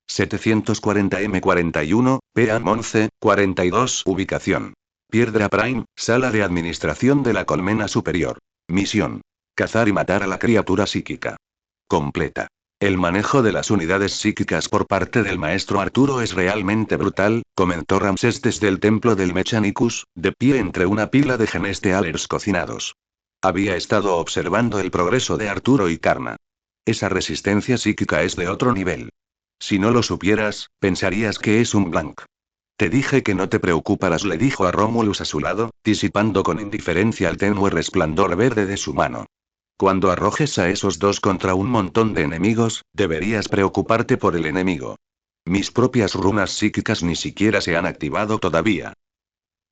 740 M41, PAM 11, 42. Ubicación. Piedra Prime, sala de administración de la colmena superior. Misión. Cazar y matar a la criatura psíquica. Completa. El manejo de las unidades psíquicas por parte del maestro Arturo es realmente brutal, comentó Ramsés desde el templo del Mechanicus, de pie entre una pila de genestealers cocinados. Había estado observando el progreso de Arturo y Karna. Esa resistencia psíquica es de otro nivel. Si no lo supieras, pensarías que es un blank. Te dije que no te preocuparas, le dijo a Romulus a su lado, disipando con indiferencia el tenue resplandor verde de su mano. Cuando arrojes a esos dos contra un montón de enemigos, deberías preocuparte por el enemigo. Mis propias runas psíquicas ni siquiera se han activado todavía.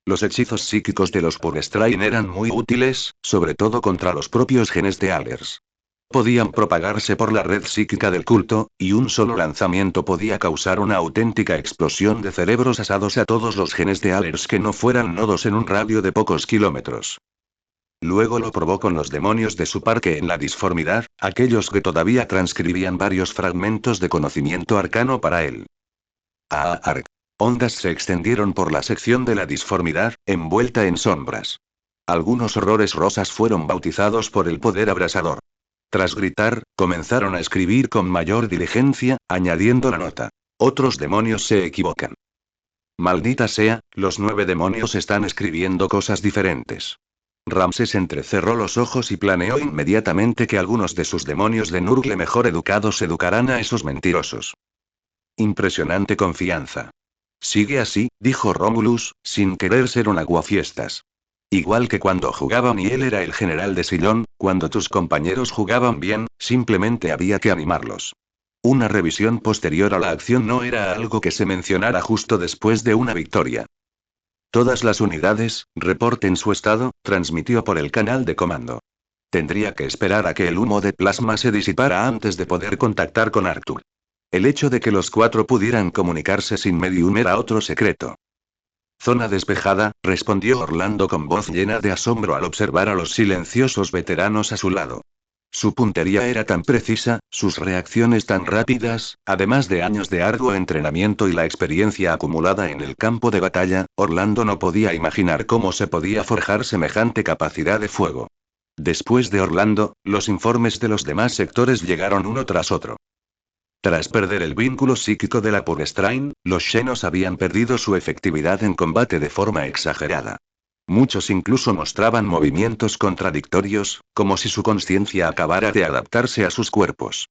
Los hechizos psíquicos de los Purstrain eran muy útiles, sobre todo contra los propios genestealers. Podían propagarse por la red psíquica del culto, y un solo lanzamiento podía causar una auténtica explosión de cerebros asados a todos los genestealers que no fueran nodos en un radio de pocos kilómetros. Luego lo probó con los demonios de su parque en la disformidad, aquellos que todavía transcribían varios fragmentos de conocimiento arcano para él. Arc. Ondas se extendieron por la sección de la disformidad, envuelta en sombras. Algunos horrores rosas fueron bautizados por el poder abrasador. Tras gritar, comenzaron a escribir con mayor diligencia, añadiendo la nota. Otros demonios se equivocan. Maldita sea, los 9 demonios están escribiendo cosas diferentes. Ramsés entrecerró los ojos y planeó inmediatamente que algunos de sus demonios de Nurgle mejor educados educarán a esos mentirosos. Impresionante confianza. Sigue así, dijo Romulus, sin querer ser un aguafiestas. Igual que cuando jugaban y él era el general de Sillón, cuando tus compañeros jugaban bien, simplemente había que animarlos. Una revisión posterior a la acción no era algo que se mencionara justo después de una victoria. Todas las unidades, reporten su estado, transmitió por el canal de comando. Tendría que esperar a que el humo de plasma se disipara antes de poder contactar con Arthur. El hecho de que los 4 pudieran comunicarse sin medium era otro secreto. Zona despejada, respondió Orlando con voz llena de asombro al observar a los silenciosos veteranos a su lado. Su puntería era tan precisa, sus reacciones tan rápidas, además de años de arduo entrenamiento y la experiencia acumulada en el campo de batalla, Orlando no podía imaginar cómo se podía forjar semejante capacidad de fuego. Después de Orlando, los informes de los demás sectores llegaron uno tras otro. Tras perder el vínculo psíquico de la Purstrain, los Xenos habían perdido su efectividad en combate de forma exagerada. Muchos incluso mostraban movimientos contradictorios, como si su conciencia acabara de adaptarse a sus cuerpos.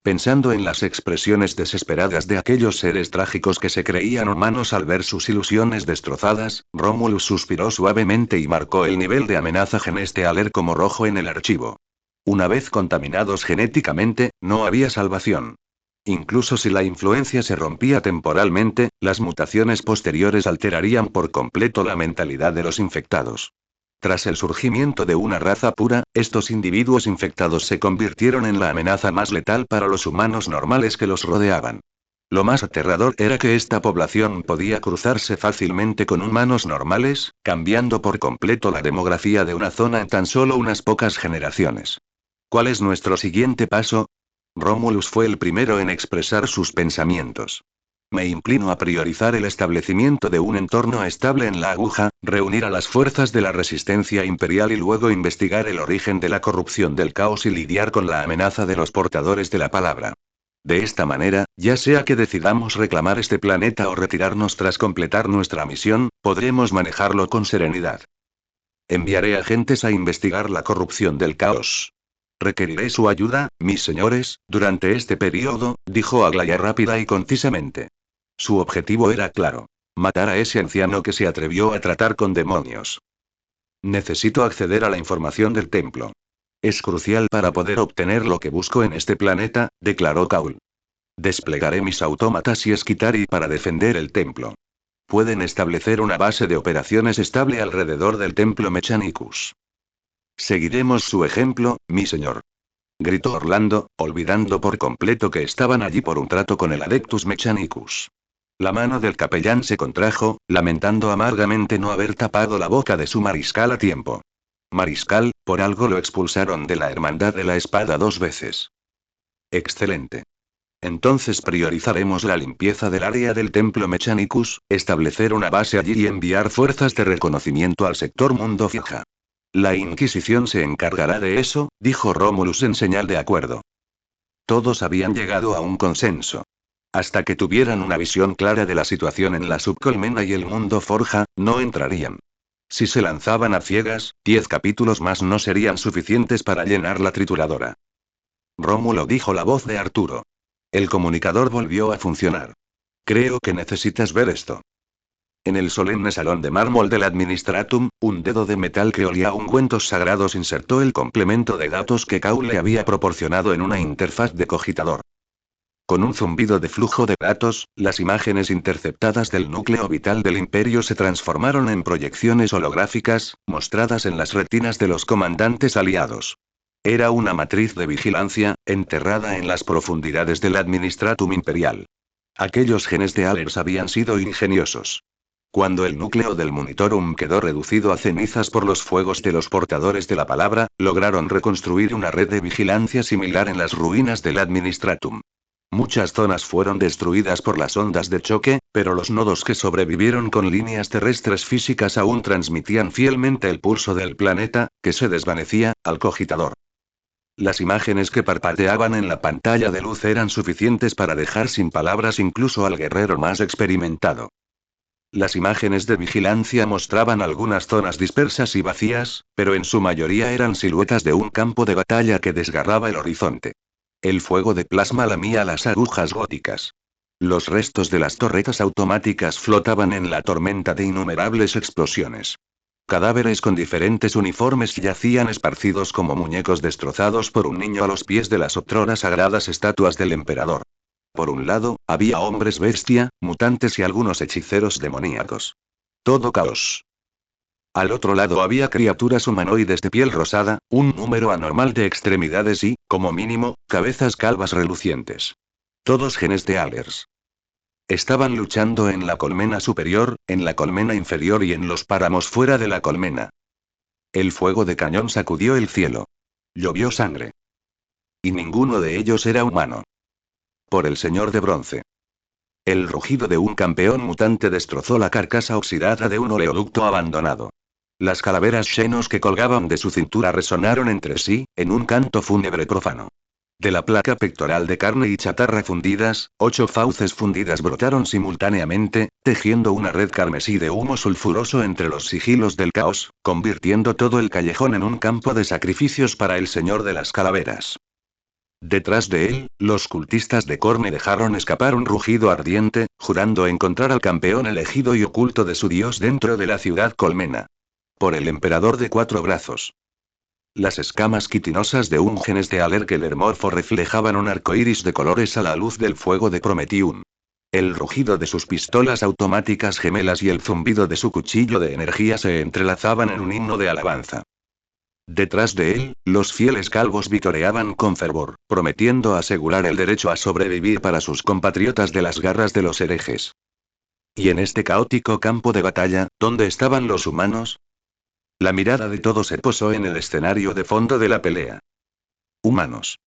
Pensando en las expresiones desesperadas de aquellos seres trágicos que se creían humanos al ver sus ilusiones destrozadas, Romulus suspiró suavemente y marcó el nivel de amenaza genestealer como rojo en el archivo. Una vez contaminados genéticamente, no había salvación. Incluso si la influencia se rompía temporalmente, las mutaciones posteriores alterarían por completo la mentalidad de los infectados. Tras el surgimiento de una raza pura, estos individuos infectados se convirtieron en la amenaza más letal para los humanos normales que los rodeaban. Lo más aterrador era que esta población podía cruzarse fácilmente con humanos normales, cambiando por completo la demografía de una zona en tan solo unas pocas generaciones. ¿Cuál es nuestro siguiente paso? Romulus fue el primero en expresar sus pensamientos. Me inclino a priorizar el establecimiento de un entorno estable en la aguja, reunir a las fuerzas de la resistencia imperial y luego investigar el origen de la corrupción del caos y lidiar con la amenaza de los portadores de la palabra. De esta manera, ya sea que decidamos reclamar este planeta o retirarnos tras completar nuestra misión, podremos manejarlo con serenidad. Enviaré agentes a investigar la corrupción del caos. Requeriré su ayuda, mis señores, durante este periodo, dijo Aglaya rápida y concisamente. Su objetivo era claro. Matar a ese anciano que se atrevió a tratar con demonios. Necesito acceder a la información del templo. Es crucial para poder obtener lo que busco en este planeta, declaró Kaul. Desplegaré mis autómatas y Skitari para defender el templo. Pueden establecer una base de operaciones estable alrededor del templo Mechanicus. Seguiremos su ejemplo, mi señor. Gritó Orlando, olvidando por completo que estaban allí por un trato con el Adeptus Mechanicus. La mano del capellán se contrajo, lamentando amargamente no haber tapado la boca de su mariscal a tiempo. Mariscal, por algo lo expulsaron de la Hermandad de la Espada 2 veces. Excelente. Entonces priorizaremos la limpieza del área del templo Mechanicus, establecer una base allí y enviar fuerzas de reconocimiento al sector Mundo Fija. La Inquisición se encargará de eso, dijo Romulus en señal de acuerdo. Todos habían llegado a un consenso. Hasta que tuvieran una visión clara de la situación en la subcolmena y el mundo forja, no entrarían. Si se lanzaban a ciegas, 10 capítulos más no serían suficientes para llenar la trituradora. Rómulo, dijo la voz de Arturo. El comunicador volvió a funcionar. Creo que necesitas ver esto. En el solemne salón de mármol del Administratum, un dedo de metal que olía a ungüentos sagrados insertó el complemento de datos que Cal le había proporcionado en una interfaz de cogitador. Con un zumbido de flujo de datos, las imágenes interceptadas del núcleo vital del Imperio se transformaron en proyecciones holográficas, mostradas en las retinas de los comandantes aliados. Era una matriz de vigilancia, enterrada en las profundidades del Administratum Imperial. Aquellos genes de Alers habían sido ingeniosos. Cuando el núcleo del Monitorum quedó reducido a cenizas por los fuegos de los portadores de la palabra, lograron reconstruir una red de vigilancia similar en las ruinas del Administratum. Muchas zonas fueron destruidas por las ondas de choque, pero los nodos que sobrevivieron con líneas terrestres físicas aún transmitían fielmente el pulso del planeta, que se desvanecía, al cogitador. Las imágenes que parpadeaban en la pantalla de luz eran suficientes para dejar sin palabras incluso al guerrero más experimentado. Las imágenes de vigilancia mostraban algunas zonas dispersas y vacías, pero en su mayoría eran siluetas de un campo de batalla que desgarraba el horizonte. El fuego de plasma lamía las agujas góticas. Los restos de las torretas automáticas flotaban en la tormenta de innumerables explosiones. Cadáveres con diferentes uniformes yacían esparcidos como muñecos destrozados por un niño a los pies de las otrora sagradas estatuas del emperador. Por un lado, había hombres bestia, mutantes y algunos hechiceros demoníacos. Todo caos. Al otro lado había criaturas humanoides de piel rosada, un número anormal de extremidades y, como mínimo, cabezas calvas relucientes. Todos genes de Alers. Estaban luchando en la colmena superior, en la colmena inferior y en los páramos fuera de la colmena. El fuego de cañón sacudió el cielo. Llovió sangre. Y ninguno de ellos era humano. Por el señor de bronce. El rugido de un campeón mutante destrozó la carcasa oxidada de un oleoducto abandonado. Las calaveras Xenos que colgaban de su cintura resonaron entre sí, en un canto fúnebre profano. De la placa pectoral de carne y chatarra fundidas, 8 fauces fundidas brotaron simultáneamente, tejiendo una red carmesí de humo sulfuroso entre los sigilos del caos, convirtiendo todo el callejón en un campo de sacrificios para el señor de las calaveras. Detrás de él, los cultistas de Corne dejaron escapar un rugido ardiente, jurando encontrar al campeón elegido y oculto de su dios dentro de la ciudad colmena. Por el emperador de 4 brazos. Las escamas quitinosas de un genes de Alergeler morfo reflejaban un arco iris de colores a la luz del fuego de Prometium. El rugido de sus pistolas automáticas gemelas y el zumbido de su cuchillo de energía se entrelazaban en un himno de alabanza. Detrás de él, los fieles calvos vitoreaban con fervor, prometiendo asegurar el derecho a sobrevivir para sus compatriotas de las garras de los herejes. Y en este caótico campo de batalla, ¿dónde estaban los humanos? La mirada de todos se posó en el escenario de fondo de la pelea. Humanos.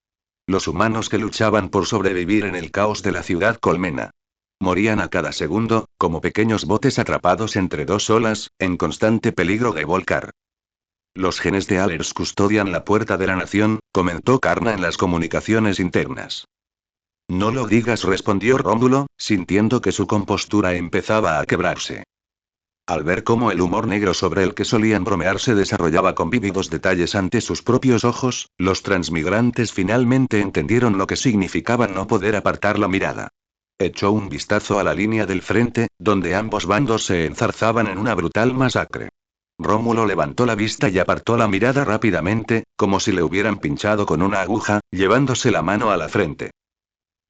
Los humanos que luchaban por sobrevivir en el caos de la ciudad colmena. Morían a cada segundo, como pequeños botes atrapados entre 2 olas, en constante peligro de volcar. Los genes de Alers custodian la puerta de la nación, comentó Karna en las comunicaciones internas. No lo digas, respondió Rómulo, sintiendo que su compostura empezaba a quebrarse. Al ver cómo el humor negro sobre el que solían bromear se desarrollaba con vívidos detalles ante sus propios ojos, los transmigrantes finalmente entendieron lo que significaba no poder apartar la mirada. Echó un vistazo a la línea del frente, donde ambos bandos se enzarzaban en una brutal masacre. Rómulo levantó la vista y apartó la mirada rápidamente, como si le hubieran pinchado con una aguja, llevándose la mano a la frente.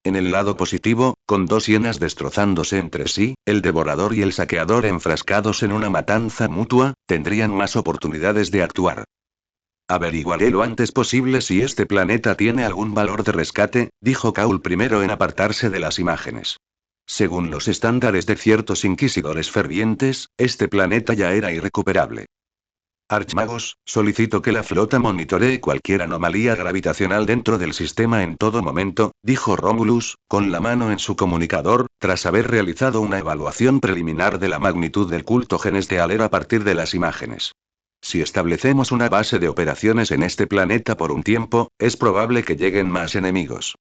En el lado positivo, con dos hienas destrozándose entre sí, el devorador y el saqueador enfrascados en una matanza mutua, tendrían más oportunidades de actuar. Averiguaré lo antes posible si este planeta tiene algún valor de rescate, dijo Kaul primero en apartarse de las imágenes. Según los estándares de ciertos inquisidores fervientes, este planeta ya era irrecuperable. Archmagos, solicito que la flota monitoree cualquier anomalía gravitacional dentro del sistema en todo momento, dijo Romulus, con la mano en su comunicador, tras haber realizado una evaluación preliminar de la magnitud del culto genestealer a partir de las imágenes. Si establecemos una base de operaciones en este planeta por un tiempo, es probable que lleguen más enemigos.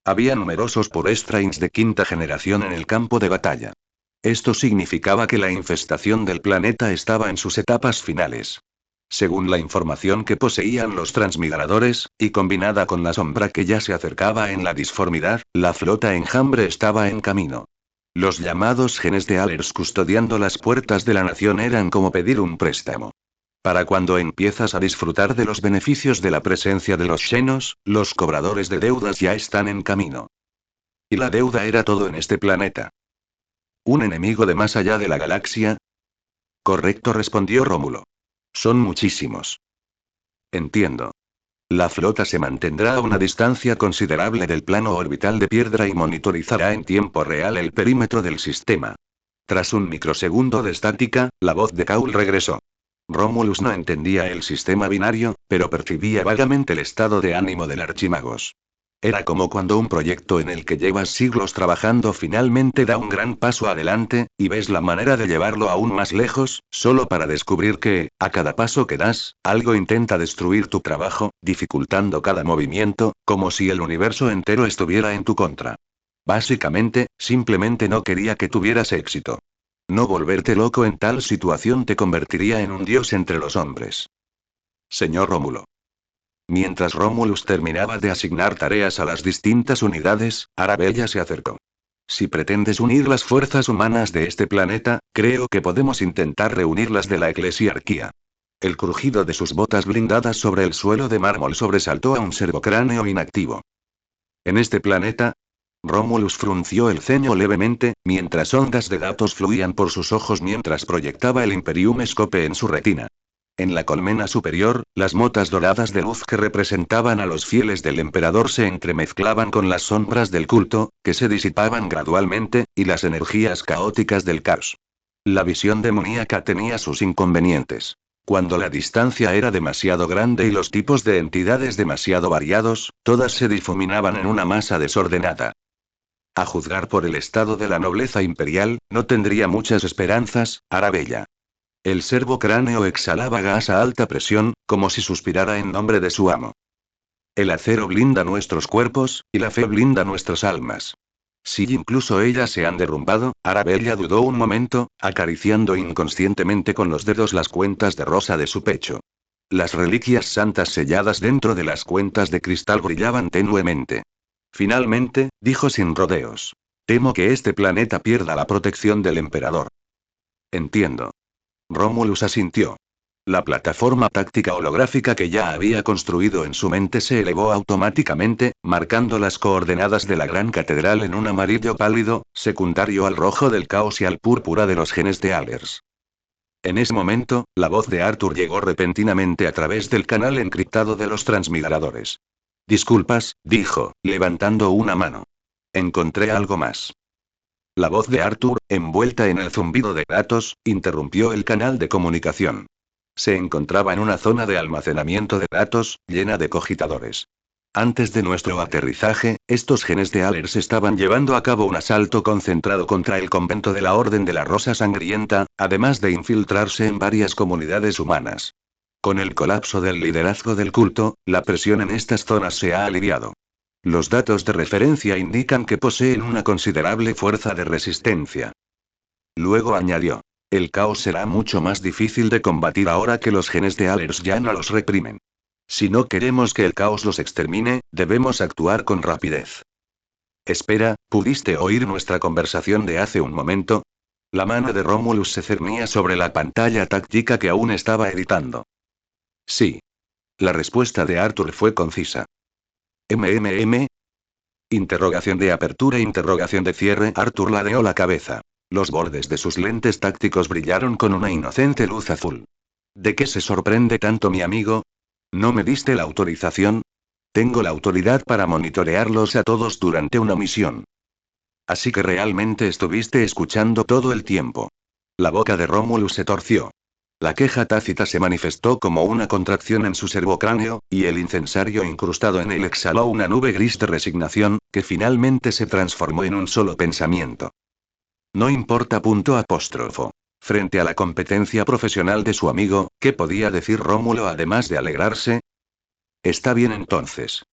Había numerosos Porestrains de quinta generación en el campo de batalla. Esto significaba que la infestación del planeta estaba en sus etapas finales. Según la información que poseían los transmigradores, y combinada con la sombra que ya se acercaba en la disformidad, la flota enjambre estaba en camino. Los llamados genestealers custodiando las puertas de la nación eran como pedir un préstamo. Para cuando empiezas a disfrutar de los beneficios de la presencia de los Xenos, los cobradores de deudas ya están en camino. Y la deuda era todo en este planeta. ¿Un enemigo de más allá de la galaxia? Correcto, respondió Rómulo. Son muchísimos. Entiendo. La flota se mantendrá a una distancia considerable del plano orbital de piedra y monitorizará en tiempo real el perímetro del sistema. Tras un microsegundo de estática, la voz de Kaul regresó. Romulus no entendía el sistema binario, pero percibía vagamente el estado de ánimo del archimagos. Era como cuando un proyecto en el que llevas siglos trabajando finalmente da un gran paso adelante, y ves la manera de llevarlo aún más lejos, solo para descubrir que, a cada paso que das, algo intenta destruir tu trabajo, dificultando cada movimiento, como si el universo entero estuviera en tu contra. Básicamente, simplemente no quería que tuvieras éxito. No volverte loco en tal situación te convertiría en un dios entre los hombres. Señor Rómulo. Mientras Romulus terminaba de asignar tareas a las distintas unidades, Arabella se acercó. Si pretendes unir las fuerzas humanas de este planeta, creo que podemos intentar reunirlas de la eclesiarquía. El crujido de sus botas blindadas sobre el suelo de mármol sobresaltó a un servocráneo inactivo. En este planeta, Romulus frunció el ceño levemente, mientras ondas de datos fluían por sus ojos mientras proyectaba el Imperium Scope en su retina. En la colmena superior, las motas doradas de luz que representaban a los fieles del emperador se entremezclaban con las sombras del culto, que se disipaban gradualmente, y las energías caóticas del caos. La visión demoníaca tenía sus inconvenientes. Cuando la distancia era demasiado grande y los tipos de entidades demasiado variados, todas se difuminaban en una masa desordenada. A juzgar por el estado de la nobleza imperial, no tendría muchas esperanzas, Arabella. El servocráneo exhalaba gas a alta presión, como si suspirara en nombre de su amo. El acero blinda nuestros cuerpos, y la fe blinda nuestras almas. Si incluso ellas se han derrumbado, Arabella dudó un momento, acariciando inconscientemente con los dedos las cuentas de rosa de su pecho. Las reliquias santas selladas dentro de las cuentas de cristal brillaban tenuemente. Finalmente, dijo sin rodeos. Temo que este planeta pierda la protección del emperador. Entiendo. Romulus asintió. La plataforma táctica holográfica que ya había construido en su mente se elevó automáticamente, marcando las coordenadas de la gran catedral en un amarillo pálido, secundario al rojo del caos y al púrpura de los genestealers. En ese momento, la voz de Arthur llegó repentinamente a través del canal encriptado de los transmigradores. Disculpas, dijo, levantando una mano. Encontré algo más. La voz de Arthur, envuelta en el zumbido de datos, interrumpió el canal de comunicación. Se encontraba en una zona de almacenamiento de datos, llena de cogitadores. Antes de nuestro aterrizaje, estos genestealers estaban llevando a cabo un asalto concentrado contra el convento de la Orden de la Rosa Sangrienta, además de infiltrarse en varias comunidades humanas. Con el colapso del liderazgo del culto, la presión en estas zonas se ha aliviado. Los datos de referencia indican que poseen una considerable fuerza de resistencia. Luego añadió. El caos será mucho más difícil de combatir ahora que los genestealers ya no los reprimen. Si no queremos que el caos los extermine, debemos actuar con rapidez. Espera, ¿pudiste oír nuestra conversación de hace un momento? La mano de Romulus se cernía sobre la pantalla táctica que aún estaba editando. Sí. La respuesta de Arthur fue concisa. Interrogación de apertura, interrogación de cierre. Arthur ladeó la cabeza. Los bordes de sus lentes tácticos brillaron con una inocente luz azul. ¿De qué se sorprende tanto mi amigo? ¿No me diste la autorización? Tengo la autoridad para monitorearlos a todos durante una misión. Así que realmente estuviste escuchando todo el tiempo. La boca de Romulus se torció. La queja tácita se manifestó como una contracción en su servocráneo, y el incensario incrustado en él exhaló una nube gris de resignación, que finalmente se transformó en un solo pensamiento. No importa. Apóstrofo. Frente a la competencia profesional de su amigo, ¿qué podía decir Rómulo además de alegrarse? Está bien entonces.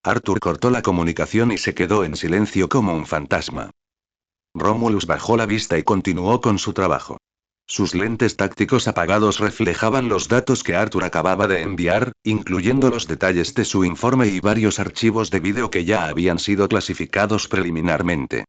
Arthur cortó la comunicación y se quedó en silencio como un fantasma. Romulus bajó la vista y continuó con su trabajo. Sus lentes tácticos apagados reflejaban los datos que Arthur acababa de enviar, incluyendo los detalles de su informe y varios archivos de vídeo que ya habían sido clasificados preliminarmente.